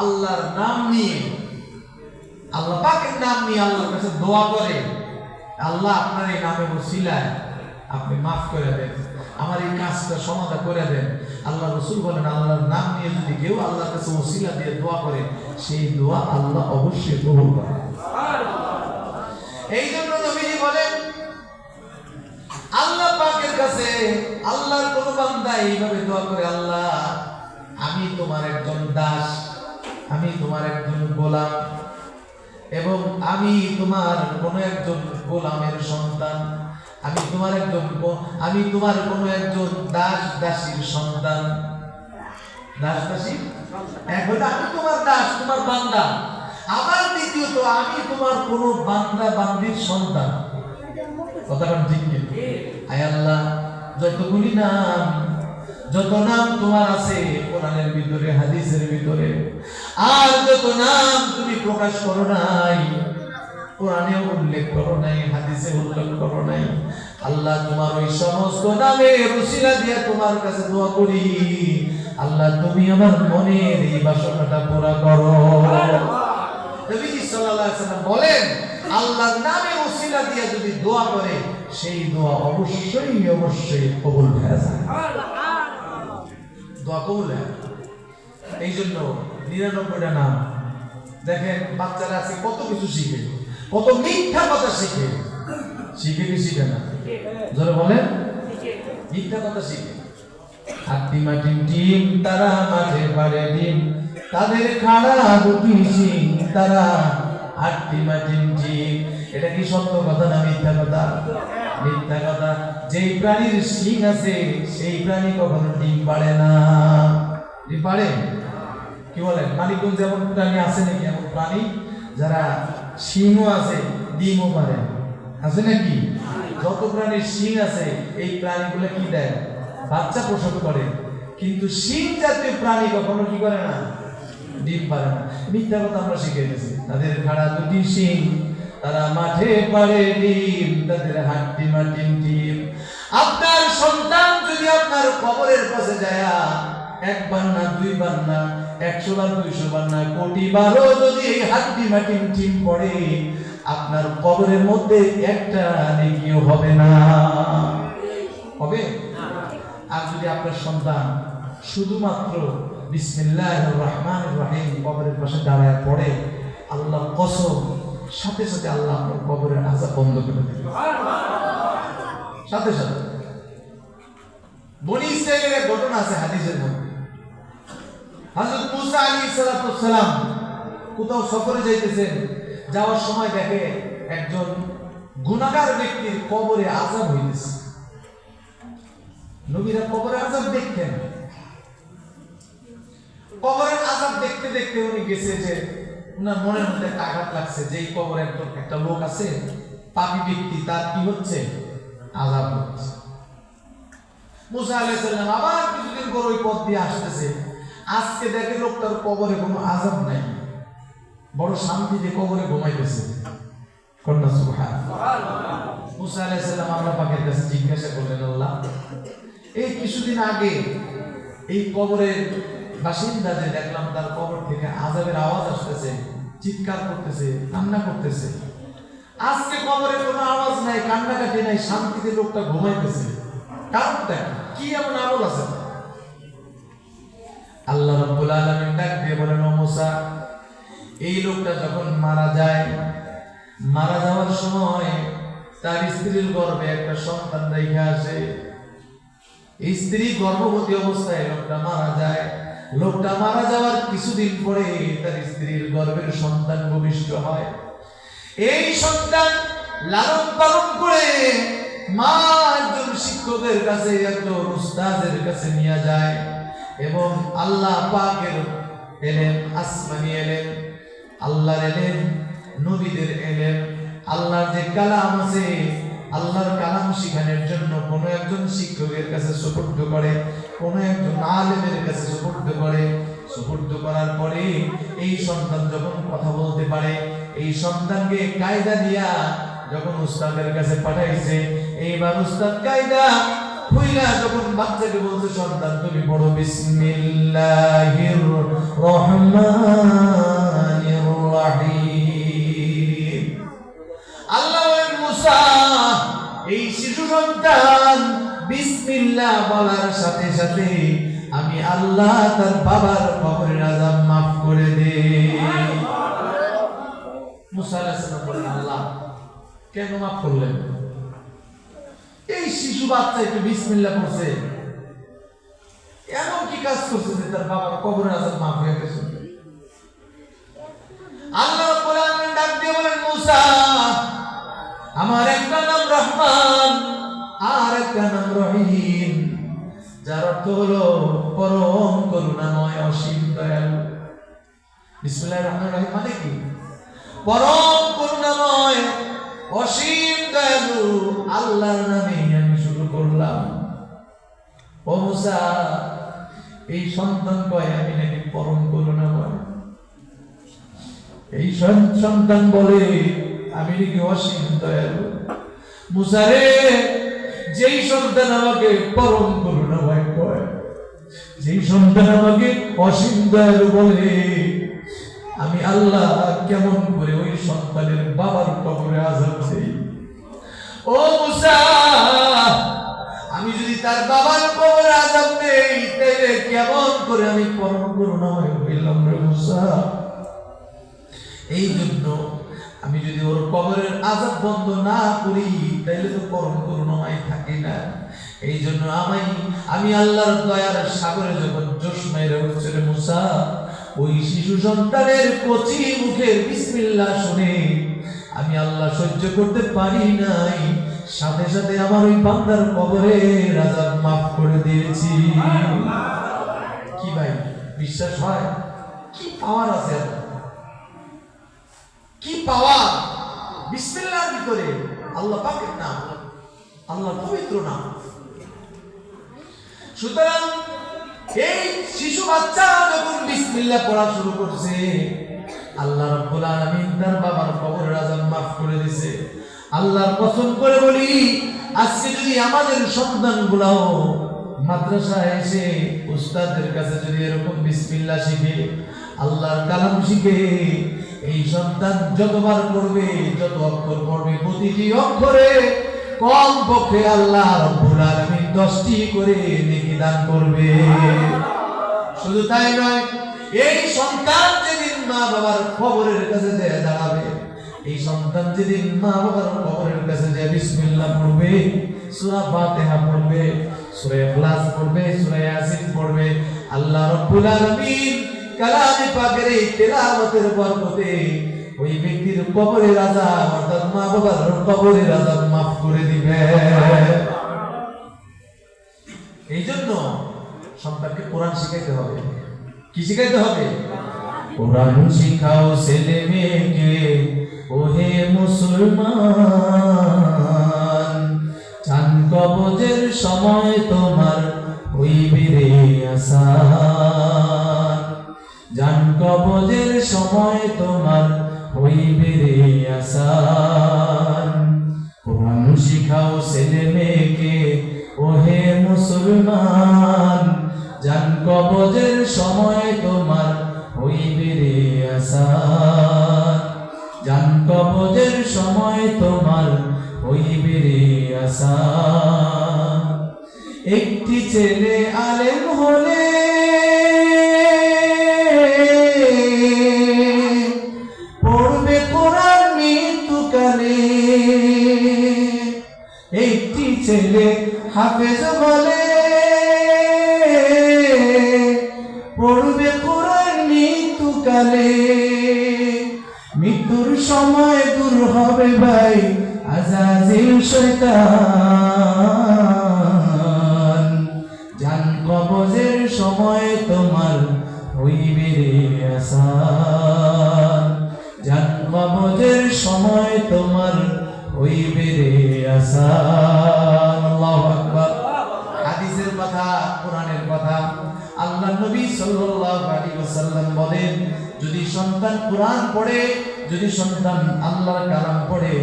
আল্লাহর নাম নিয়ে আল্লাহ পাকের নাম নিয়ে আল্লাহর কাছে দোয়া করে আল্লাহ আপনার এই নামের ওসিলায় আপনি মাফ করে দেন আমার এই কাজটা সমাধান করে দেন আল্লাহ রাসূল বলেন আল্লাহর নাম নিয়ে যদি কেউ আল্লাহর কাছে ওসিলা দিয়ে দোয়া করে সেই দোয়া আল্লাহ অবশ্যই কবুল করেন এই জন্য নবীজি বলেন আল্লাহ পাকের কাছে আল্লাহর কোন বান্দা এইভাবে দোয়া করে আল্লাহ আমি তোমার একজন দাস আমি তোমার একজন গোলাম এবং আমি তোমার কোন একজন গোলামের সন্তান আমি তোমার কোন একজন দাস দাসীর সন্তান দাস দাসী এখন আমি তোমার দাস তোমার বান্দা আবার দ্বিতীয়ত আমি তোমার কোন বান্দা বান্দির সন্তান কথাটা ঠিক কি আয় আল্লাহ যতগুলি নাম যত নাম তোমার আছে কোরআনের ভিতরে হাদিসের ভিতরে আর যত নাম তুমি প্রকাশ করো নাই কোরআনে উল্লেখ করো নাই হাদিসে উল্লেখ করো নাই আল্লাহ তোমার ওই সমস্ত নামের ওসিলা দিয়ে তোমার কাছে দোয়া করি আল্লাহ তুমি আমার মনের এই বাসনাটা পুরা করো নবীজি সাল্লাল্লাহু আলাইহি ওয়াসাল্লাম বলেন আল্লাহর নামে ওসিলা দিয়ে যদি দোয়া করে সেই দোয়া অবশ্যই কবুল হয়ে যায় দোয়া কবুল হয় এই জন্য 99টা নাম দেখেন বাচ্চারা আছে কত কিছু শিখে কত মিথ্যা কথা শিখে কি শিখে না জোরে বলেন মিথ্যা কথা শিখে হাড্ডি মাটির ডিম, তারা মাঠে পারে ডিম, তাদের খাড়া দুটি শিং, তারা হাড্ডি মাটির ডিম। এটা কি সত্য কথা না মিথ্যা কথা? মিথ্যা কথা। যেই প্রাণীর শিং আছে সেই প্রাণী কখনো ডিম পাড়ে না। ডিম পাড়ে? কি বলেন? মানিকগঞ্জে এমন প্রাণী আছে নাকি? এমন প্রাণী যারা শিংও আছে ডিমও পারে? আছে নাকি? যত প্রাণীর শিং আছে এই প্রাণীগুলো কি দেয়? বাচ্চা প্রসব করে। কিন্তু শিং জাতীয় প্রাণী কখনো কি করে না? ডিম পারে না। মিথ্যা কথা আমরা শিখে গেছি। তাদের খাড়া দুটি শিং, তারা মাঠে পারে ডিম, তাদের হাড্ডি মাটির ডিম। আপনার সন্তান যদি আপনার কবরের পাশে যায় একবার না, দুইবার না, 100 বার, 200 বার না, কোটি বারও যদি এই হাড্ডি মাটির ডিম পড়ে, আপনার কবরের মধ্যে একটা নেকিও হবে না। হবে? আর যদি আপনার সন্তান শুধুমাত্র বিসমিল্লাহির রহমানির রহিম কবরের পাশে দাঁড়ায় পড়ে, আল্লাহ কসম, সাথে সাথে আল্লাহ আপনার কবরের আযাব বন্ধ করে দেবে। সাথে সাথে। বনি ইসরাইলের এক ঘটনা আছে হাদিসের মধ্যে। হযরত মুসা আলাইহিস সালাম কোথাও সফরে যাইতেছেন, যাওয়ার সময় দেখে একজন গুনাহগার ব্যক্তির কবরে আযাব হইতেছে। নবীরা কবরে আযাব দেখতেন। কবরের আযাব দেখতে দেখতে উনি গেছে যে উনার মনের মধ্যে একটা আঘাত লাগছে যে এই কবরে একটা লোক আছে, পাপী ব্যক্তি, তার কি হচ্ছে? আযাব হচ্ছে। মুসা আলাইহিস সালাম আবার কিছুদিন পর ওই পথ দিয়ে আসতেছে। আজকে দেখে লোকটার কবরে কোনো আযাব নাই, বড় শান্তিতে কবরে ঘুমাইতেছে। কন্যা সুবহানাল্লাহ। মুসা আলাইহিস সালাম আল্লাহ পাকের কাছে জিজ্ঞাসা করলেন, আল্লাহ, এই কিছুদিন আগে এই কবরের বাসিন্দাদের দেখলাম তার কবর থেকে আযাবের আওয়াজ আসতেছে, চিৎকার করতেছে, কান্না করতেছে। আজকে কবরে কোনো আওয়াজ নাই, কান্নাকাটি নাই, শান্তিতে লোকটা ঘুমাইতেছে। কারণটা কি? এমন আমল আছে? আল্লাহ রাব্বুল আলামিন ডাক দিয়ে বলেন, ও মুসা, এই লোকটা যখন মারা যায়, মারা যাওয়ার সময় তার স্ত্রীর গর্ভে একটা সন্তান রেখে আসে। স্ত্রী গর্ভবতী অবস্থায় লোকটা মারা যায়। লোকটা মারা যাওয়ার কিছুদিন পরে তার স্ত্রীর গর্ভের সন্তান ভূমিষ্ঠ হয়। এই সন্তান লালন পালন করে মা একজন শিক্ষকের কাছে, একজন উস্তাদের কাছে নিয়ে যায় এবং আল্লাহ পাকের এলেম, আসমানি এলেম, আল্লাহর এলেম, নবীদের এলেম, আল্লাহর যে কালাম আছে, আল্লাহর কালাম শিখানোর জন্য কোন একজন শিক্ষকের কাছে সুপুর্দ করে, কোন একজন আলেমের কাছে সুপুর্দ করে। সুপুর্দ করার পরে এই সন্তান যখন কথা বলতে পারে, এই সন্তানকে কায়দা দিয়া যখন উস্তাদের কাছে পাঠাইছে, এইবার উস্তাদ কায়দা খুইলা যখন বাচ্চাকে বলছে, সন্তান তুমি পড়ো বিসমিল্লাহির রহমানির রহিম। আল্লাহ বলেন, মুসা, এই শিশু সন্তান বিসমিল্লাহ বলার সাথে সাথে আমি আল্লাহ তার বাবার কবরের আযাব মাফ করে দেই। মুসা আলাইহিস সালাম বলেন, আল্লাহ কেন মাফ করলেন? এই শিশু বাচ্চা একটু বিসমিল্লাহ পড়ছে, এমন কি কাজ করছে যে তার বাবার কবরের আযাব মাফ হয়ে গেছে? আল্লাহ রাব্বুল আলামিন ডাক দিয়ে বলেন, মুসা, আমার একটা নাম রহমান আর একটা নাম রহিম, যার অর্থ হলো পরম করুণাময়, অসীম দয়ালু। বিসমিল্লাহির রহমানির রহিম মানে কি? পরম করুণাময়, অসীম দয়ালু আল্লাহর নামে আমি শুরু করলাম। ও মুসা, এই সন্তান কয় আমি নাকি পরম করুণাময়, এই সন্তান বলে আমি নাকি অসীম দয়ালু। মুসা রে, যেই সন্তান আমাকে পরম করুণাময় কয়, যেই সন্তান আমাকে অসীম দয়ালু বলে, আমি আল্লাহ কেমন করে ওই সন্তানের বাবার কবরে আযাব দেই? ও মুসা, আমি যদি তার বাবার কবরে আযাব দেই তাহলে কেমন করে আমি পরম করুণাময় হইলাম রে মুসা? এই জন্য আমি যদি ওর কবরের আযাব বন্ধ না করি তাহলে তো পরম করুণাময় থাকি না। এই জন্য আমি আল্লাহর দয়ার সাগরে যখন জোশ মেরে উঠছে রে মুসা, ওই শিশু সন্তানের কচি মুখের বিসমিল্লাহ শুনে আমি আল্লাহ সহ্য করতে পারি নাই, সাথে সাথে আমার ওই বান্দার কবরে আযাব মাফ করে দিয়েছি। কি ভাই বিশ্বাস হয়? কি পাওয়ার আছে, কি পাওয়ার বিসমিল্লাহর ভিতরে! আল্লাহ পাকের নাম, আল্লাহ পবিত্র নাম। সুতরাং এই শিশু বাচ্চা যখন বিসমিল্লাহ পড়া শুরু করছে, আল্লাহ রাব্বুল আলামিন তার বাবার কবরের আযাব মাফ করে দিয়েছে। আল্লাহর কসম করে বলি, আজকে যদি আমাদের সন্তানগুলাও মাদ্রাসায় এসে উস্তাদের কাছে যদি এরকম বিসমিল্লাহ শিখে, আল্লাহর কালাম শিখে, এই সন্তান যতবার পড়বে, যত অক্ষর পড়বে, প্রতিটি অক্ষরে কম পক্ষে আল্লাহ রাব্বুল আলামিন 10টি করে নেকি দান করবে। শুধু তাই নয়, এই সন্তান যেদিন মা বাবার কবরের কাছে দাঁড়াবে, এই সন্তান যেদিন মা বাবার কবরের কাছে যায় বিসমিল্লাহ পড়বে, সূরা ফাতিহা পড়বে, সূরা ইখলাস পড়বে, সূরা ইয়াসিন পড়বে, আল্লাহ রাব্বুল আলামিন কালামে পাকের এই তেলাওয়াতের বরকতে ওই ব্যক্তির কবরের আযাব, অর্থাৎ মা বাবার কবরের আযাব মাফ করে দিবে। এই জন্য সন্তানকে কোরআন শিখাইতে হবে। কি শিখাইতে হবে? কোরআন শিখাও ছেলে মেয়েকে, ওহে মুসলমান, চান কবজের সময় তোমার হইবে রে আসান, জান কবজের সময় তোমার হইবে রে আসান। কোরআন শিখাও ছেলে মেয়েকে, ওহে মুসলমান, জান কবজের সময় তোমার হইবে রে আসান, জান কবজের সময় তোমার হইবে রে আসান। একটি ছেলে আলেম হলে পড়বে কোরআন মৃত্যুকালে, একটি ছেলে হাফেজ হলে পড়বে কোরআন মৃত্যুকালে। মৃত্যুর সময় দূর হবে ভাই আযাজিল শয়তান, জান কবজের সময় তোমার হইবে রে আসান, জান কবজের সময় তোমার হইবে রে আসান। আল্লাহু আকবার। হাদিসের কথা, কোরআনের কথা। আল্লাহ নবী সাল্লাল্লাহু আলাইহি ওয়াসাল্লাম বলেন, যদি সন্তান কোরআন পড়ে, যদি সন্তান আল্লাহর কালাম পড়ে,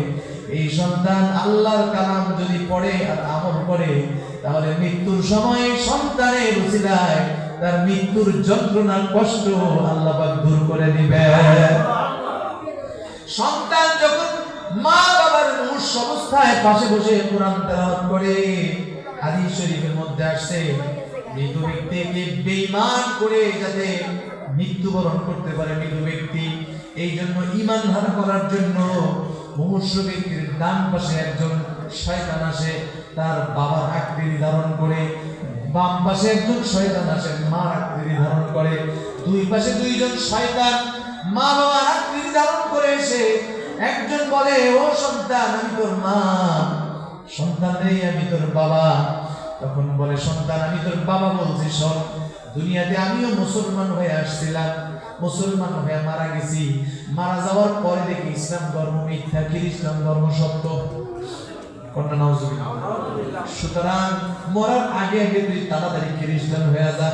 এই সন্তান আল্লাহর কালাম যদি পড়ে আর আমল করে, তাহলে মৃত্যুর সময় সন্তানের উসিলায় তার মৃত্যুর যন্ত্রণার কষ্ট আল্লাহ পাক দূর করে দিবেন। সন্তান যখন মা বাবার মুমূর্ষ অবস্থায় পাশে বসে কোরআন তেলাওয়াত করে, হাদিস শরীফের মধ্যে আসছে, মৃত ব্যক্তিকে বেঈমান করে যাতে মৃত্যুবরণ করতে পারে মৃত ব্যক্তি, এই জন্য ঈমান হারা করার জন্য মুমূর্ষ ব্যক্তির ডান পাশে একজন শয়তান আসে, তার বাবার আকৃতি ধারণ করে, বাম পাশে একজন শয়তান আসে, মার আকৃতি ধারণ করে, দুই পাশে দুইজন শয়তান মা বাবার আকৃতি ধারণ করে এসে একজন বলে, ও সন্তান আমি তোর মা, সন্তান রে আমি তোর বাবা। তখন বলে সন্তান, আমি তোর বাবা বলছি, শোন, দুনিয়াতে আমিও মুসলমান হয়ে আসছিলাম, মুসলমান হয়ে মারা গেছি, মারা যাওয়ার পরে দেখি ইসলাম ধর্ম মিথ্যা, খ্রিস্টান ধর্ম সত্য। কন্যা নাউজুবিল্লাহ। সুতরাং মরার আগে আগে তুই তাড়াতাড়ি খ্রিস্টান হয়ে যা।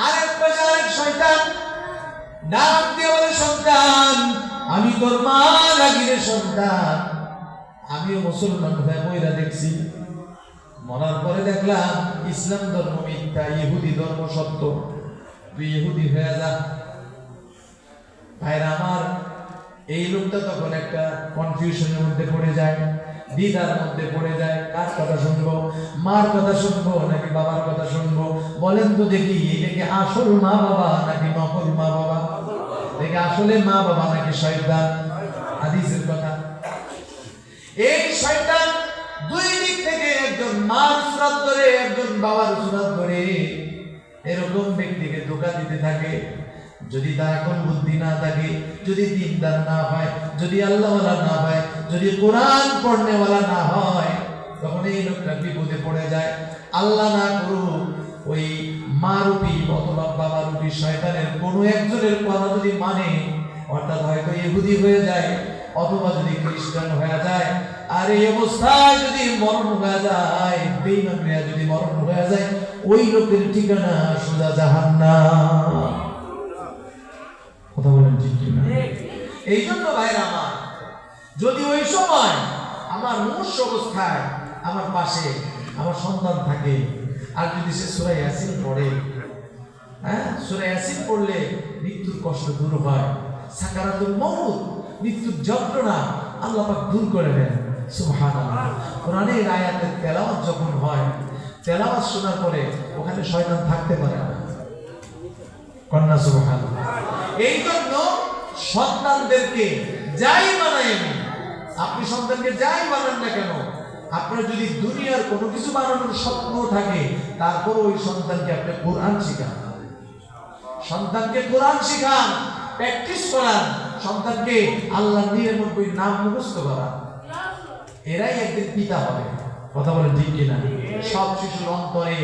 আরেক পাশে আরেক শয়তান ডাক দিয়ে বলে, সন্তান আমি তোর মা লাগি রে সন্তান, আমিও মুসলমান হয়ে মইরা দেখছি, মরার পরে দেখলাম ইসলাম ধর্ম মিথ্যা, ইহুদি ধর্ম সত্য, তুই ইহুদি হয়ে যা। ভাইরা আমার, এই লোকটা তখন একটা কনফিউশনের মধ্যে পড়ে যায়, দ্বিধার মধ্যে পড়ে যায়, কার কথা শুনবো, মার কথা শুনবো নাকি বাবার কথা শুনবো? বলেন তো দেখি, এটা কি আসল মা বাবা নাকি নকল মা বাবা? দেখি আসলে মা বাবা নাকি শয়তান? হাদিসের কথা। এই শয়তান দুই একজন মার সুরাত ধরে, একজন বাবার সুরাত ধরে এরকম ব্যক্তিকে ধোঁকা দিতে থাকে। যদি তার এখন বুদ্ধি না থাকে, যদি দিনদার না হয়, যদি আল্লাহওয়ালা না হয়, যদি কোরআন পড়নেওয়ালা না হয়, তখন এই লোকটা বিপদে পড়ে যায়। আল্লাহ না করুক ওই মারুপি অথবা বাবারুপি শয়তানের কোনো একজনের কথা যদি মানে, অর্থাৎ হয়তো ইহুদি হয়ে যায় অথবা যদি খ্রিস্টান হয়ে যায়, আর এই অবস্থায় যদি মরণ হয়ে যায়, বেঈমান হয়ে যদি মরণ হয়ে যায়, ওই লোকের ঠিকানা সোজা জাহান্নাম। কথা বলেন ঠিক কি না? এই জন্য ভাইরা আমার, যদি ওই সময় আমার মুমূর্ষ অবস্থায় আমার পাশে আমার সন্তান থাকে, আর যদি সে সূরা ইয়াসিন পড়ে, সূরা ইয়াসিন পড়লে মৃত্যুর কষ্ট দূর হয়, সাকারাতুল মউত মৃত্যুর যন্ত্রণা আল্লাহ পাক দূর করে দেন। সুবহানাল্লাহ। কোরআনের আয়াতের তেলাওয়াত যখন হয়, তেলাওয়াত শোনার পরে ওখানে শয়তান থাকতে পারে না। কন্যা সুবহানাল্লাহ। এই জন্য সন্তানদেরকে যাই বানাই আমি, আপনি সন্তানকে যাই বানান না কেন, আপনার যদি দুনিয়ার কোনো কিছু বানানোর স্বপ্ন থাকে, তারপর ওই সন্তানকে আপনি কোরআন শিখান, সন্তানকে কোরআন শিখান, প্র্যাকটিস করান, সন্তানকে আল্লাহর 99 নাম মুখস্থ করান। এরাই একদিন পিতা হবে। কথা বলেন ঠিক কিনা? সব শিশুর অন্তরে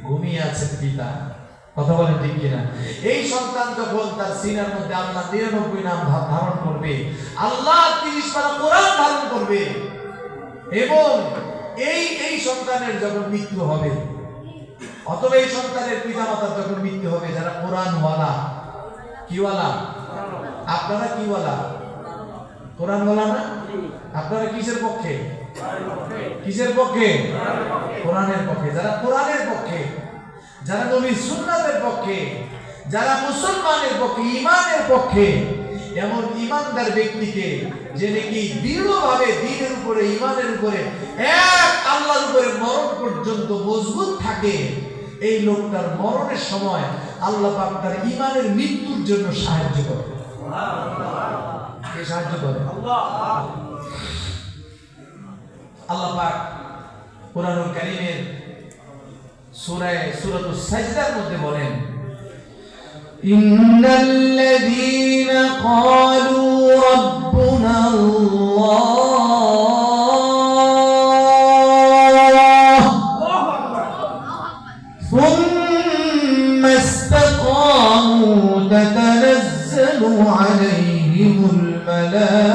ঘুমিয়ে আছেন পিতা। কথা বলেন ঠিক কিনা? এই সন্তান যখন তার সিনার মধ্যে আল্লাহর 99 নাম ধারণ করবে, আল্লাহর 30 পারা কোরআন ধারণ করবে, এবং এই সন্তানের যখন মৃত্যু হবে, অথবা এই সন্তানের পিতামাতার যখন মৃত্যু হবে, যারা কোরআনওয়ালা, কিওয়ালা, আপনারা কিওয়ালা? কোরআনওয়ালা না? আপনারা কিসের পক্ষে? কিসের পক্ষে? কোরআনের পক্ষে। যারা কোরআনের পক্ষে, যারা নবীর সুন্নাতের পক্ষে, যারা মুসলমানের পক্ষে, ঈমানের পক্ষে, এমন ঈমানদার ব্যক্তিকে যে নাকি দৃঢ়ভাবে দ্বীনের উপরে, ঈমানের উপরে, এক আল্লাহর উপরে মরণ পর্যন্ত মজবুত থাকে, এই লোকটার মরণের সময় আল্লাহ পাক তার ঈমানের মৃত্যুর জন্য সাহায্য করে। কে সাহায্য করে? আল্লাহ পাক কুরআনুল কারীমের সূরাতুস সাজদার মধ্যে বলেন, ইন্নাল্লাযীনা ক্বালু রাব্বুনাল্লাহ সুম্মা ইসতাকামু তাতানাজ্জালু আলাইহিমুল মালায়েকা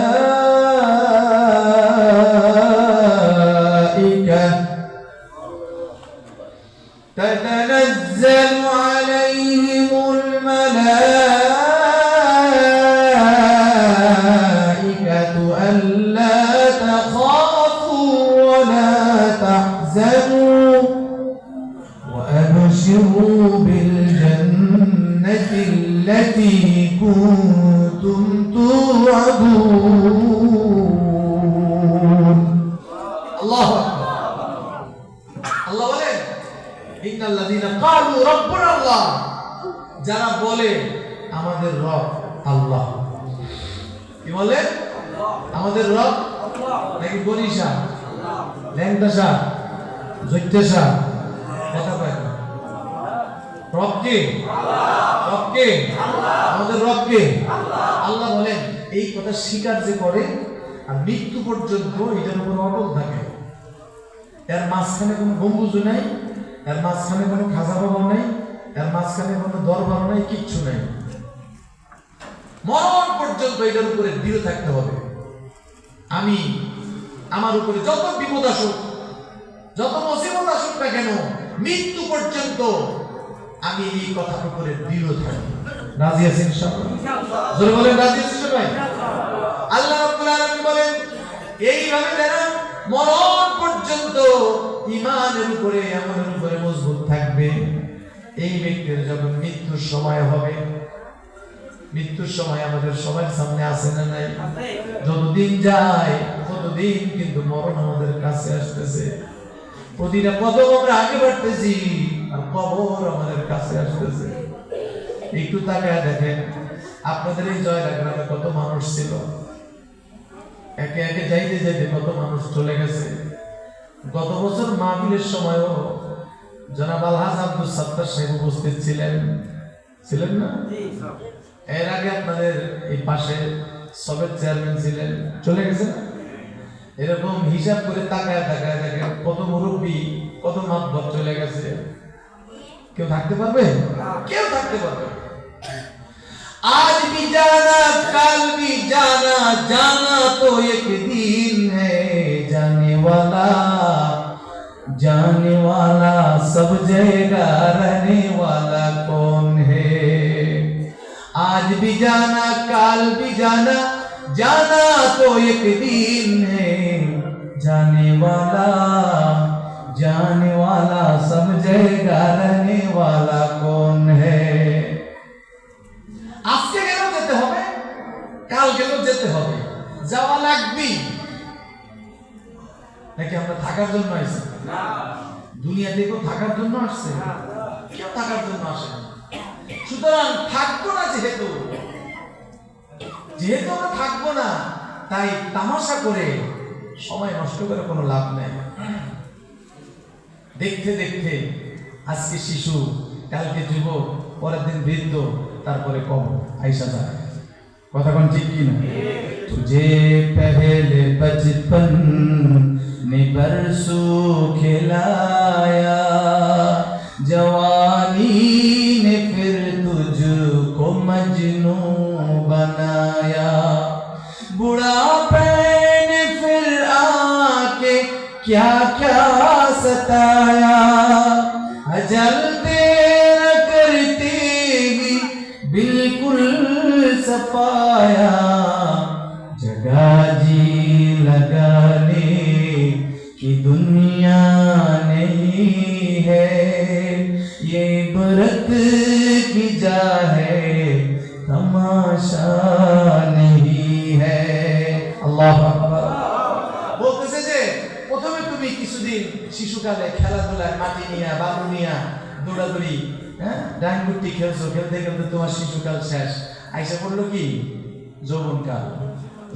تتنزل عليهم الملائكة ألا تخافوا ولا تحزنوا وأبشروا بالجنة التي كنتم توعدون. الله أكبر. الله বলেন, ইন্নাল্লাযীনা ক্বালু রাব্বুনাল্লাহ, যারা বলে আমাদের রব আল্লাহ। কি বলে? আমাদের রব নাকি গনিশা, ল্যাংটাসা, জৈতেসা? কথা কয় না। রব কে? রব কে? আমাদের রব কে? আল্লাহ বলেন, এই কথা স্বীকার যে করে আর মৃত্যু পর্যন্ত এটার উপর অটল থাকে, এর মাঝখানে কোনো গম্বুজ নাই, এর মাঝখানে কোনো খাজা ভবন নাই, এর মাঝখানে কোনো দরবার নাই, কিচ্ছু নাই, মরণ পর্যন্ত এটার উপরে দৃঢ় থাকতে হবে। আমি আমার উপরে যত বিপদ আসুক, যত মুসিবত আসুক না কেন, মৃত্যু পর্যন্ত আমি এই কথার উপরে দৃঢ় থাকি। রাজি আছেন ইনশাআল্লাহ? জোরে বলেন রাজি আছেন সবাই? আল্লাহ রাব্বুল আলামিন বলেন, এইভাবে যারা মরণ পর্যন্ত ঈমানের উপরে, আমলের উপরে মজবুত থাকবে, এই ব্যক্তির যখন মৃত্যুর সময় হবে, মৃত্যুর সময় আমাদের সবার সামনে আসে না নাই? যতদিন যায় ততদিন কিন্তু মরণ আমাদের কাছে আসতেছে। প্রতিটা কদম আমরা আগে বাড়তেছি আর কবর আমাদের কাছে আসতেছে। একটু তাকায় দেখেন, আপনাদের এই জয়রা গ্রামে কত মানুষ ছিল, একে একে যাইতে যাইতে কত মানুষ চলে গেছে। গত বছর মাহফিলের সময়ও জনাব আলহাজ আব্দুল সাত্তার সাহেব উপস্থিত ছিলেন না? এর আগে আপনাদের এই পাশে সবের চেয়ারম্যান ছিলেন, চলে গেছেন। এরকম হিসাব করে তাকায় দেখেন কত মুরব্বী, কত মাতবর চলে গেছে। কেউ থাকতে পারবে? কেউ থাকতে পারবে। आज भी जाना कल भी जाना, जाना तो एक दिन है, जाने वाला सब जाएगा, रहने वाला कौन है। आज भी जाना कल भी जाना, जाना तो एक दिन है, जाने वाला सब जाएगा, रहने वाला कौन है। আজকে কেন যেতে হবে, কাল কেন যেতে হবে, যাওয়া লাগবে নাকি আমরা থাকার জন্য আসছি? না, দুনিয়াতে কেউ থাকার জন্য আসছে? কেউ থাকার জন্য আসে। সুতরাং থাকবো না, যেহেতু আমরা থাকবো না, তাই তামাশা করে সময় নষ্ট করে কোনো লাভ নেই। দেখতে দেখতে আজকে শিশু, কালকে যুবক, পরের দিন বৃদ্ধ, তারপরে কম আইসা যায়। কথা কোন ঠিক কি না? तुझे पहले बचपन ने बरसों खिलाया, जवानी ने फिर तुझको मजनू बनाया, बुढ़ापे ने फिर आके क्या क्या सताया, अजल तेरा करते ही बिल्कुल सफाया, जगह जी लगाने की दुनिया नहीं है, ये बरत की जा है, तमाशा नहीं है। अल्लाह আকবার। বলতেছে যে প্রথমে তুমি কিছুদিন শিশুকালে খেলাধুলায় মাটি নিয়া, বালু নিয়া, দৌড়াদৌড়ি, ডাঙ্গুটি খেলছো, খেলতে খেলতে তোমার শিশুকাল শেষ, আইসা পড়লো কি যৌবনকাল।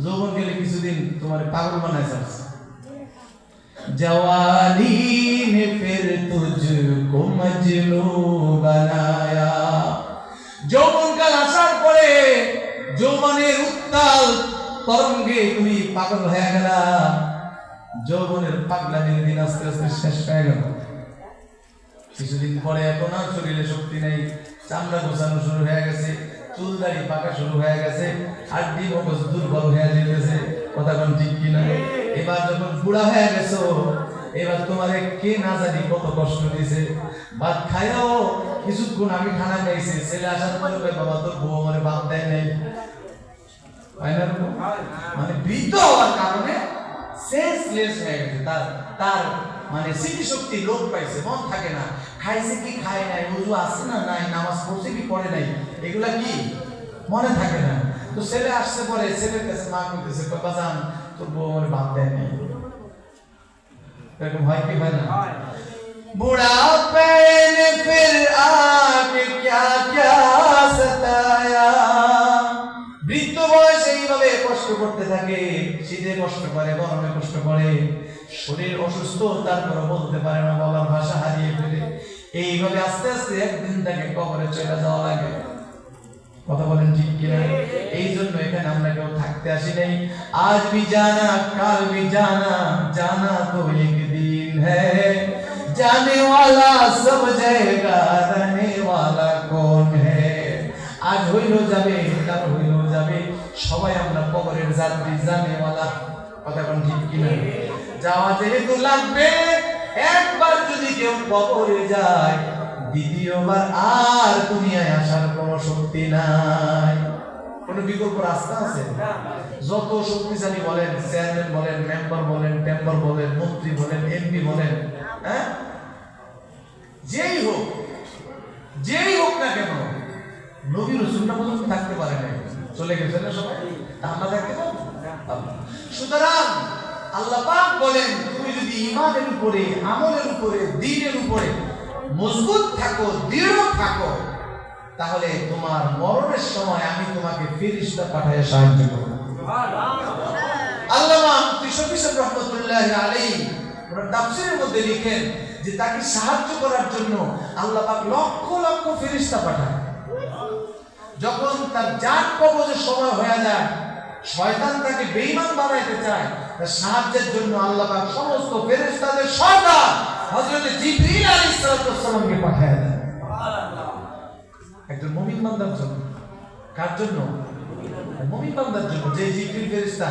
যৌবন গেলে কিছুদিন তোমার পাগল বানায় যাচ্ছে। जवानी ने फिर तुझको मजनू बनाया, যৌবনকাল আসার পরে যৌবনের উত্তাল তরঙ্গে তুমি পাগল হয়ে গেলা। যৌবনের পাগলামির দিন আস্তে আস্তে শেষ হয়ে গেল। কিছুদিন পরে এখন আর শরীরে শক্তি নেই, চামড়া গোছানো শুরু হয়ে গেছে, চুল দাড়ি পাকা শুরু হয়ে গেছে, হাড্ডি মগজ দুর্বল হয়ে যেতেছে। কথা কোন ঠিক কিনা? এবার যখন বুড়া হয়ে গেছো, এবার তোমারে কে না জানি কত কষ্ট দিয়েছে। ভাত খাইও কিছুক্ষণ আগে খানা খাইছে, ছেলে আসার পরে বাবা তোর বউ আমারে ভাত দেয় নাই। মানে বৃদ্ধ হওয়ার কারণে সেন্সলেস হয়ে গেছে, তার মানে স্মৃতিশক্তি লোপ পাইছে, মন থাকে না, খাইছে কি খায় নাই, ওযু আছে না নাই, নামাজ পড়ছে কি পড়ে নাই, এগুলা কি মনে থাকে না। তো ছেলে আসছে পরে ছেলের কাছে মা কইতেছে, বাজান তোর বউ আমার ভাত দেয় নাই। এরকম হয় কি হয় না? বুড়াপে ने फिर आके क्या क्या सताया, বৃদ্ধ বয়সে এইভাবে কষ্ট করতে থাকে, শীতে কষ্ট করে, গরমে কষ্ট করে, শরীর অসুস্থ, তারপরে বলতে পারে না, বলার ভাষা হারিয়ে ফেলে। এইভাবে আস্তে আস্তে একদিন তাকে কবরে চলে যাওয়া লাগে। কথা বলেন ঠিক কিনা? এই জন্য এখানে আমরা কেউ থাকতে আসি নাই। আজ भी जाना कल भी जाना, जाना तो एक दिन है, जाने वाला सब जाएगा, रहने वाला कौन है। আজ হইলো যাবে, কাল হইলো যাবে, সবাই আমরা কবরের যাত্রী, জানেওয়ালা। কথা কোন ঠিক কিনা? যাওয়া যেহেতু লাগবে, একবার যদি কেউ কবরে যায়, দ্বিতীয়বার আর দুনিয়ায় আসার কোনো শক্তি নাই। কোনো বিকল্প রাস্তা আছে? যত শক্তিশালী বলেন, চেয়ারম্যান বলেন, মেম্বার বলেন, টেম্বার বলেন, মন্ত্রী বলেন, এমপি বলেন, যেই হোক না কেন, নবী রাসূলরা পর্যন্ত থাকতে পারে না, চলে গেছে না সবাই, আমরা থাকতে পারবো? সুতরাং আল্লাহ পাক বলেন, তুমি যদি ঈমানের উপরে, আমলের উপরে, দ্বীনের উপরে মজবুত থাকো, দৃঢ় থাকো, তাহলে তোমার মরণের সময় আমি তোমাকে ফেরেশতা পাঠিয়ে সাহায্য করব। সুবহানাল্লাহ। আল্লামা মুফতি শফি সাহেব রাহমাতুল্লাহি আলাইহি ওনার তাফসীরের মধ্যে লিখেন যে তাকে সাহায্য করার জন্য আল্লাহ পাক লক্ষ লক্ষ ফেরেশতা পাঠায়। যখন তার জান কবজের সময় হয়ে যায়, শয়তান তাকে বেঈমান বানাইতে চায়, তার সাহায্যের জন্য আল্লাহ পাক সমস্ত ফেরেশতাদের সর্দার হযরত জিবরিল আলাইহিস সালামকে পাঠায় দেন একজন মুমিন বান্দার জন্য। কার জন্য? মুমিন বান্দার জন্য। যে জিবরিল ফেরেশতা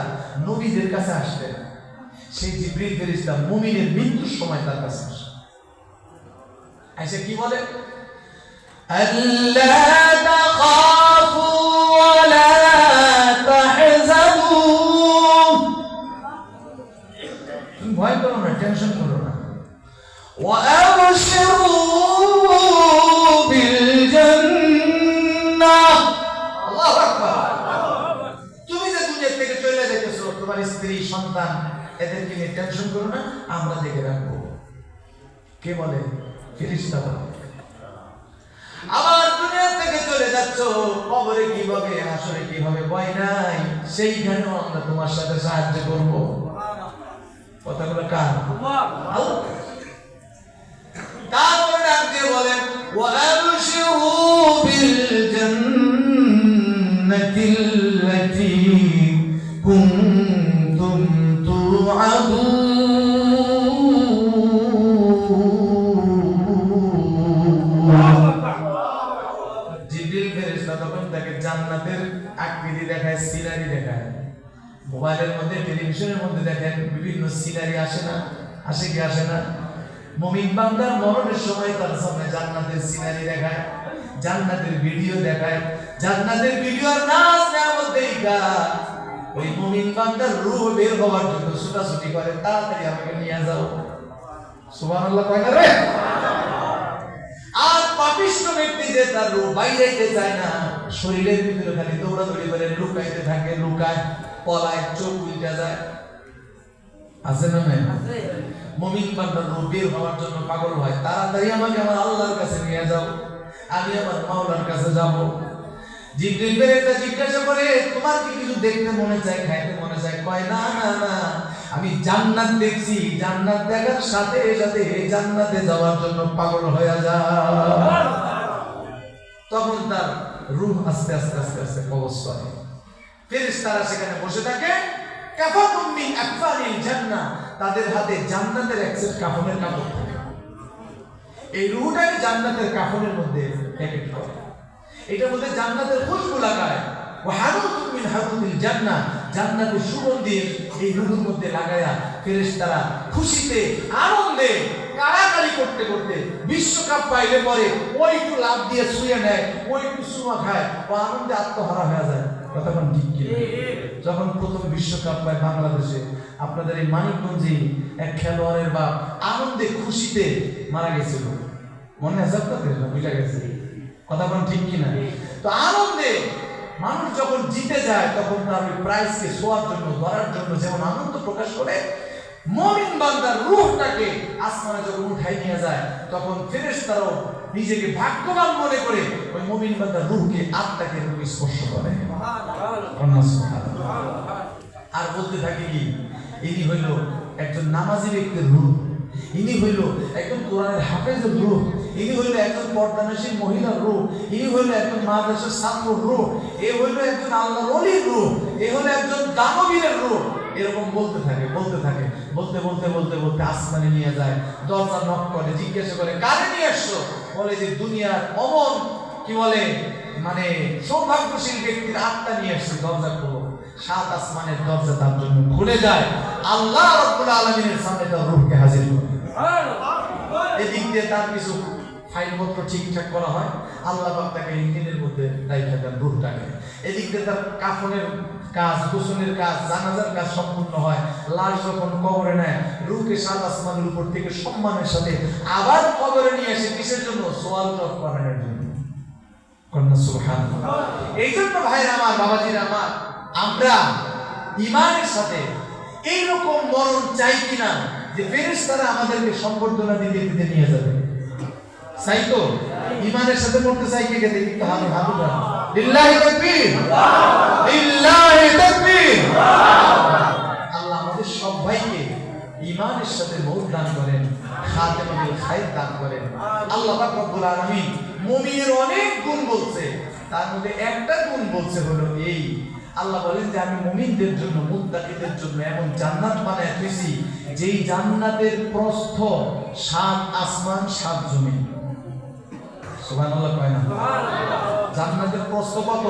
নবীদের কাছে আসতেন, সেই জিবরিল ফেরেশতা মুমিনের মৃত্যুর সময় তার কাছে আসে। আয়েশা কি বলে? আল্লা তাখাফু ওয়া লা তাহজানু, তুমি ভয় করো না, টেনশন করো না। ওয়া আবশিরু বিল জান্নাহ, আল্লাহু আকবার। তুমি যে দুনিয়া থেকে চলে যাইতেছো, তোমার স্ত্রী সন্তান এদেরকে নিয়ে টেনশন করো না, আমরা দেখে রাখবো। কে বলে? ফেরেশতা বলে। আবার দুনিয়া থেকে চলে যাচ্ছ, কবরে কিভাবে, হাসরে কিভাবে, ভয় নাই, সেইখানেও আমরা তোমার সাথে সাহায্য করব। কথাগুলো কার? আল্লাহ। তারপরে ডাক দিয়ে বলেন ওয়া আবশিরু বিল জান্নাতিল্লাতী কুনতুম তুআদুন। জিবরিল ফেরেশতা তখন তাকে জান্নাতের আকৃতি দেখায়, সিনারি দেখায়। মোবাইলের মধ্যে, টেলিভিশনের মধ্যে দেখেন বিভিন্ন সিনারি আসে না? আসে কি আসে না? মুমিন বান্দার মরণের সময় তার সামনে জান্নাতের সিনারি দেখায়, জান্নাতের ভিডিও দেখায়, জান্নাতের ভিডিওর নাচ নেয়ামত দেখা ওই মুমিন বান্দার রূহ বের হওয়ার জন্য ছুটাছুটি করে, তাড়াতাড়ি আমাকে নিয়ে যাও। সুবহানাল্লাহ কয় না রে? আর পাপিষ্ঠ ব্যক্তি যে তার রূহ বাইরেতে চায় না, শরীরের ভিতরে খালি দৌড়াদৌড়ি করে, লুকাইতে থাকে, লুকায়, পলায়, চোখ উল্টা যায়। আছে না নাই? মুমিন বান্দার রূহ বের হওয়ার জন্য পাগল হয়, তাড়াতাড়ি আমাকে আমার আল্লাহর কাছে নিয়ে যাও, আমি আমার মাওলার কাছে যাব। জিবরিল ফেরেশতা জিজ্ঞাসা করে তোমার কি কিছু দেখতে মনে চায়, খাইতে মনে চায়? কয় না না না, আমি জান্নাত দেখছি, জান্নাত দেখার সাথে সাথে এই জান্নাতে যাওয়ার জন্য পাগল হয়ে যায়। তখন তার রূহ আস্তে আস্তে আস্তে আস্তে কবজ করে। ফেরেশতারা সেখানে বসে থাকে, কাফাতুম মিন আকফানিল জান্নাহ, তাদের হাতে জান্নাতের এক সেট কাফনের কাপড় থাকে। এই রূহটাকে জান্নাতের কাফনের মধ্যে প্যাকেট করে, এটার মধ্যে জান্নাতের খুশবু লাগায়। ওয়া হানুতুম মিন হানুতিল জান্নাহ, জান্নাতের সুগন্ধি এই রূহের মধ্যে লাগায়া ফেরেশতারা খুশিতে আনন্দে কাড়াকাড়ি করতে করতে, বিশ্বকাপ পাইলে পরে ওই একটু লাভ দিয়ে শুয়ে নেয়, ওই একটু সুমা খায়, ও আনন্দে আত্মহারা হয়ে যায়। তখন ঠিক কি? যখন প্রথম বিশ্বকাপ পায় বাংলাদেশে, আপনাদের এই মানিকগঞ্জে এক খেলোয়াড়ের বাপ আনন্দে খুশিতে মারা গেছিল, মনে আছে আপনাদের? বুঝা গেছে কথা কোন ঠিক কিনা? তো আনন্দে মানুষ যখন জিতে যায়, তখন তার ওই প্রাইজকে ছোঁয়ার জন্য, ধরার জন্য যেমন আনন্দ প্রকাশ করে, মুমিন বান্দার রূহটাকে আসমানে যখন উঠাই নিয়ে যায়, তখন ফেরেশতারাও নিজেকে ভাগ্যবান মনে করে ওই মুমিন বান্দার রূহকে, আত্মাকে স্পর্শ করে। আর বলতে থাকে কি, ইনি হইল একজন নামাজি ব্যক্তির রূহ, ইনি হইল একজন কোরআনের হাফেজের রূহ, ইনি হইল একজন পর্দানশীল মহিলার রূহ, ইনি হইল একজন মাদ্রাসার ছাত্রর রূহ, এ হইল একজন আল্লাহর ওলির রূহ, এ হইল একজন দানবীরের রূহ। এরকম বলতে থাকে বলতে থাকে, বলতে বলতে বলতে বলতে আসমানে নিয়ে যায়। দরজা নক করে, জিজ্ঞাসা করে কারে নিয়ে আসছো? বলে যে দুনিয়ার অমন কি বলে মানে সৌভাগ্যশীল ব্যক্তির আত্মা নিয়ে আসছে। দরজা খুলো, 7 আসমানের দরজা তার জন্য খুলে যায়। আল্লাহ রাব্বুল আলামিনের সামনে তার রূহকে হাজির করে। এদিক দিয়ে তার কিছু ফাইলপত্র ঠিকঠাক করা হয়, আল্লাহ পাক তাকে ইঞ্জিনের মধ্যে রাইখা দেন রূহটাকে। এদিক দিয়ে তার কাফনের কাজ, গোসলের কাজ, জানাজার কাজ সম্পূর্ণ হয়। লাশ যখন কবরে নেয়, রূহকে 7 আসমানের উপর থেকে সম্মানের সাথে আবার কবরে নিয়ে আসে। কিসের জন্য? সোয়াল জব করানোর জন্য। কন্যা সুবহানাল্লাহ। এই জন্য ভাইরা আমার, বাবাজিরা আমার, আমরা ঈমানের সাথে এইরকম মরণ চাই কিনা যে ফেরেশতারা আমাদেরকে সম্বর্ধনা দিতে দিতে নিয়ে যাবে? চাই তো? ঈমানের সাথে মরতে চাই কে? দেখি তো হাত উঠান। লিল্লাহি তাকবীর, লিল্লাহি তাকবীর। আল্লাহ আমাদের সবাইকে ঈমানের সাথে মউত দান করেন, খাতেমুল খায়র দান করেন। আল্লাহ পাক রব্বুল আলামিন মুমিনের অনেক গুণ বলছে, তার মধ্যে একটা গুণ বলছে হলো এই, আল্লাহ বলেন যে আমি মুমিনদের জন্য, মুত্তাকিদের জন্য এমন জান্নাত বানায় রেখেছি যেই জান্নাতের প্রস্থ 7 আসমান 7 জমিন। সুবহানাল্লাহ কয় না? জান্নাতের প্রস্থ কত?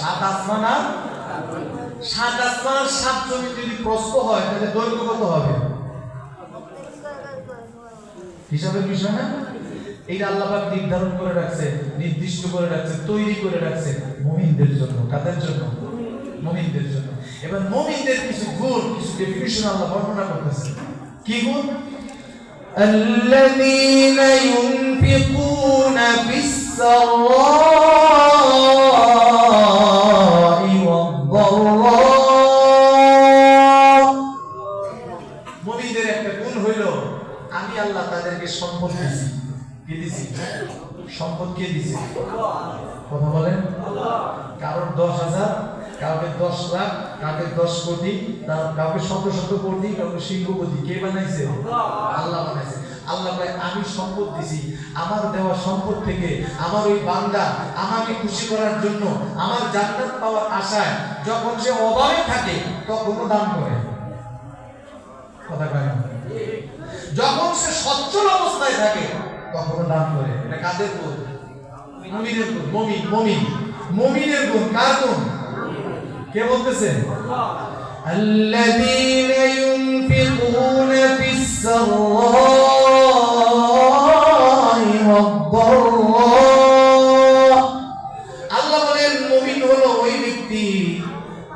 7 আসমান আর 7 আসমান আর 7 জমিন যদি প্রস্থ হয় তাহলে দৈর্ঘ্য কত হবে? হিসাবের বিষয় না? এইটা আল্লাহ পাক নির্ধারণ করে রাখছে, নির্দিষ্ট করে রাখছে, তৈরি করে রাখছে মুমিনদের জন্য। কাদের জন্য? মুমিনদের জন্য। এবার মুমিনদের কিছু গুণ, কিছু ডেফিনিশন আল্লাহ বর্ণনা করতেছে। কি গুণ? الذين ينفقون في السراء والضراء। মুমিনদের একটা গুণ হইল আমি আল্লাহ তাদেরকে সম্পদ দিয়েছি। কি দিয়েছি? সম্পদ কে দিয়েছে? কথা বলেন। কারোর 10,000, কাউকে 10 লাখ, কাউকে 10 কোটি, কাউকে 100 কোটি, কাউকে সিংহপতি। কে বানাইছে? আল্লাহ বানাইছে। আল্লাহ বলে আমি সম্পদ দিছি, আমার দেওয়া সম্পদ থেকে আমার ওই বান্দা আমাকে খুশি করার জন্য, আমার জান্নাত পাওয়ার আশায় যখন সে অভাবে থাকে তখনও দান করে। কথা কয় না? যখন সে সচ্ছল অবস্থায় থাকে তখনও দান করে। এটা কাদের গুণ? মুমিনের গুণ। মুমিনের গুণ। কার গুণ? কে বলতেছেন? الذين ينفقون في السراء والضراء। আল্লাহ বলেন মুমিন হলো ওই ব্যক্তি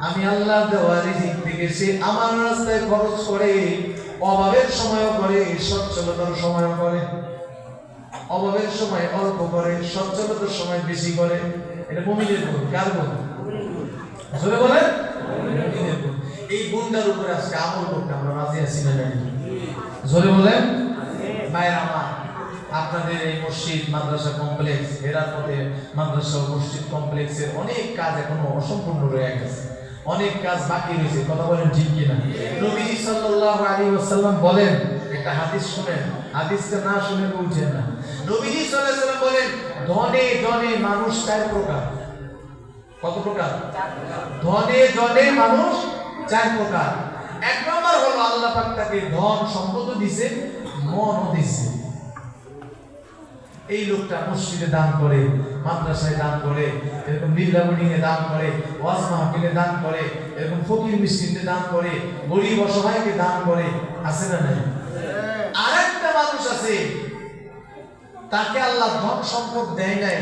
আমি আল্লাহর দেওয়া রিজিক থেকে সে আমার রাস্তায় খরচ করে, অভাবের সময়ও করে, সচ্ছলতার সময়ও করে। অভাবের সময় অল্প করে, সচ্ছলতার সময় বেশি করে। এটা মুমিনের গুণ। কার গুণ? জোরে বলেন। মুমিনের গুণ। এই গুণটার উপরে আজকে আমল করতে আমরা রাজি আছি না জানি? জোরে বলেন। ভাইয়ের আমার, আপনাদের এই মসজিদ মাদ্রাসা কমপ্লেক্স, হেরার পথে মাদ্রাসা ও মসজিদ কমপ্লেক্সের অনেক কাজ এখনো অসম্পূর্ণ রয়ে গেছে, অনেক কাজ বাকি রয়েছে। কথা বলেন ঠিক কিনা? নবীজি সাল্লাল্লাহু আলাইহি ওয়াসাল্লাম বলেন, একটা হাদিস শুনেন, হাদিসটা না শুনে বুঝেন না। নবীজি সাল্লাল্লাহু আলাইহি ওয়াসাল্লাম বলেন ধনে ধনে মানুষ 4 প্রকার। কত প্রকার? ধনে ধনে মানুষ 4 প্রকার। এক নম্বর হলো আল্লাহ পাক তাকে ধন সম্পদ দিয়েছে, মনও দিয়েছে। এই লোকটা মসজিদে দান করে, মাদ্রাসায় দান করে, এরকম মিল্লামুডিনে দান করে, ওয়াজ মাহফিলে দান করে, এরকম ফকির মিসকিনকে দান করে, গরিব অসহায়কে দান করে। আছে না নাই? আরেকটা মানুষ আছে তাকে আল্লাহ ধন সম্পদ দেয় নাই,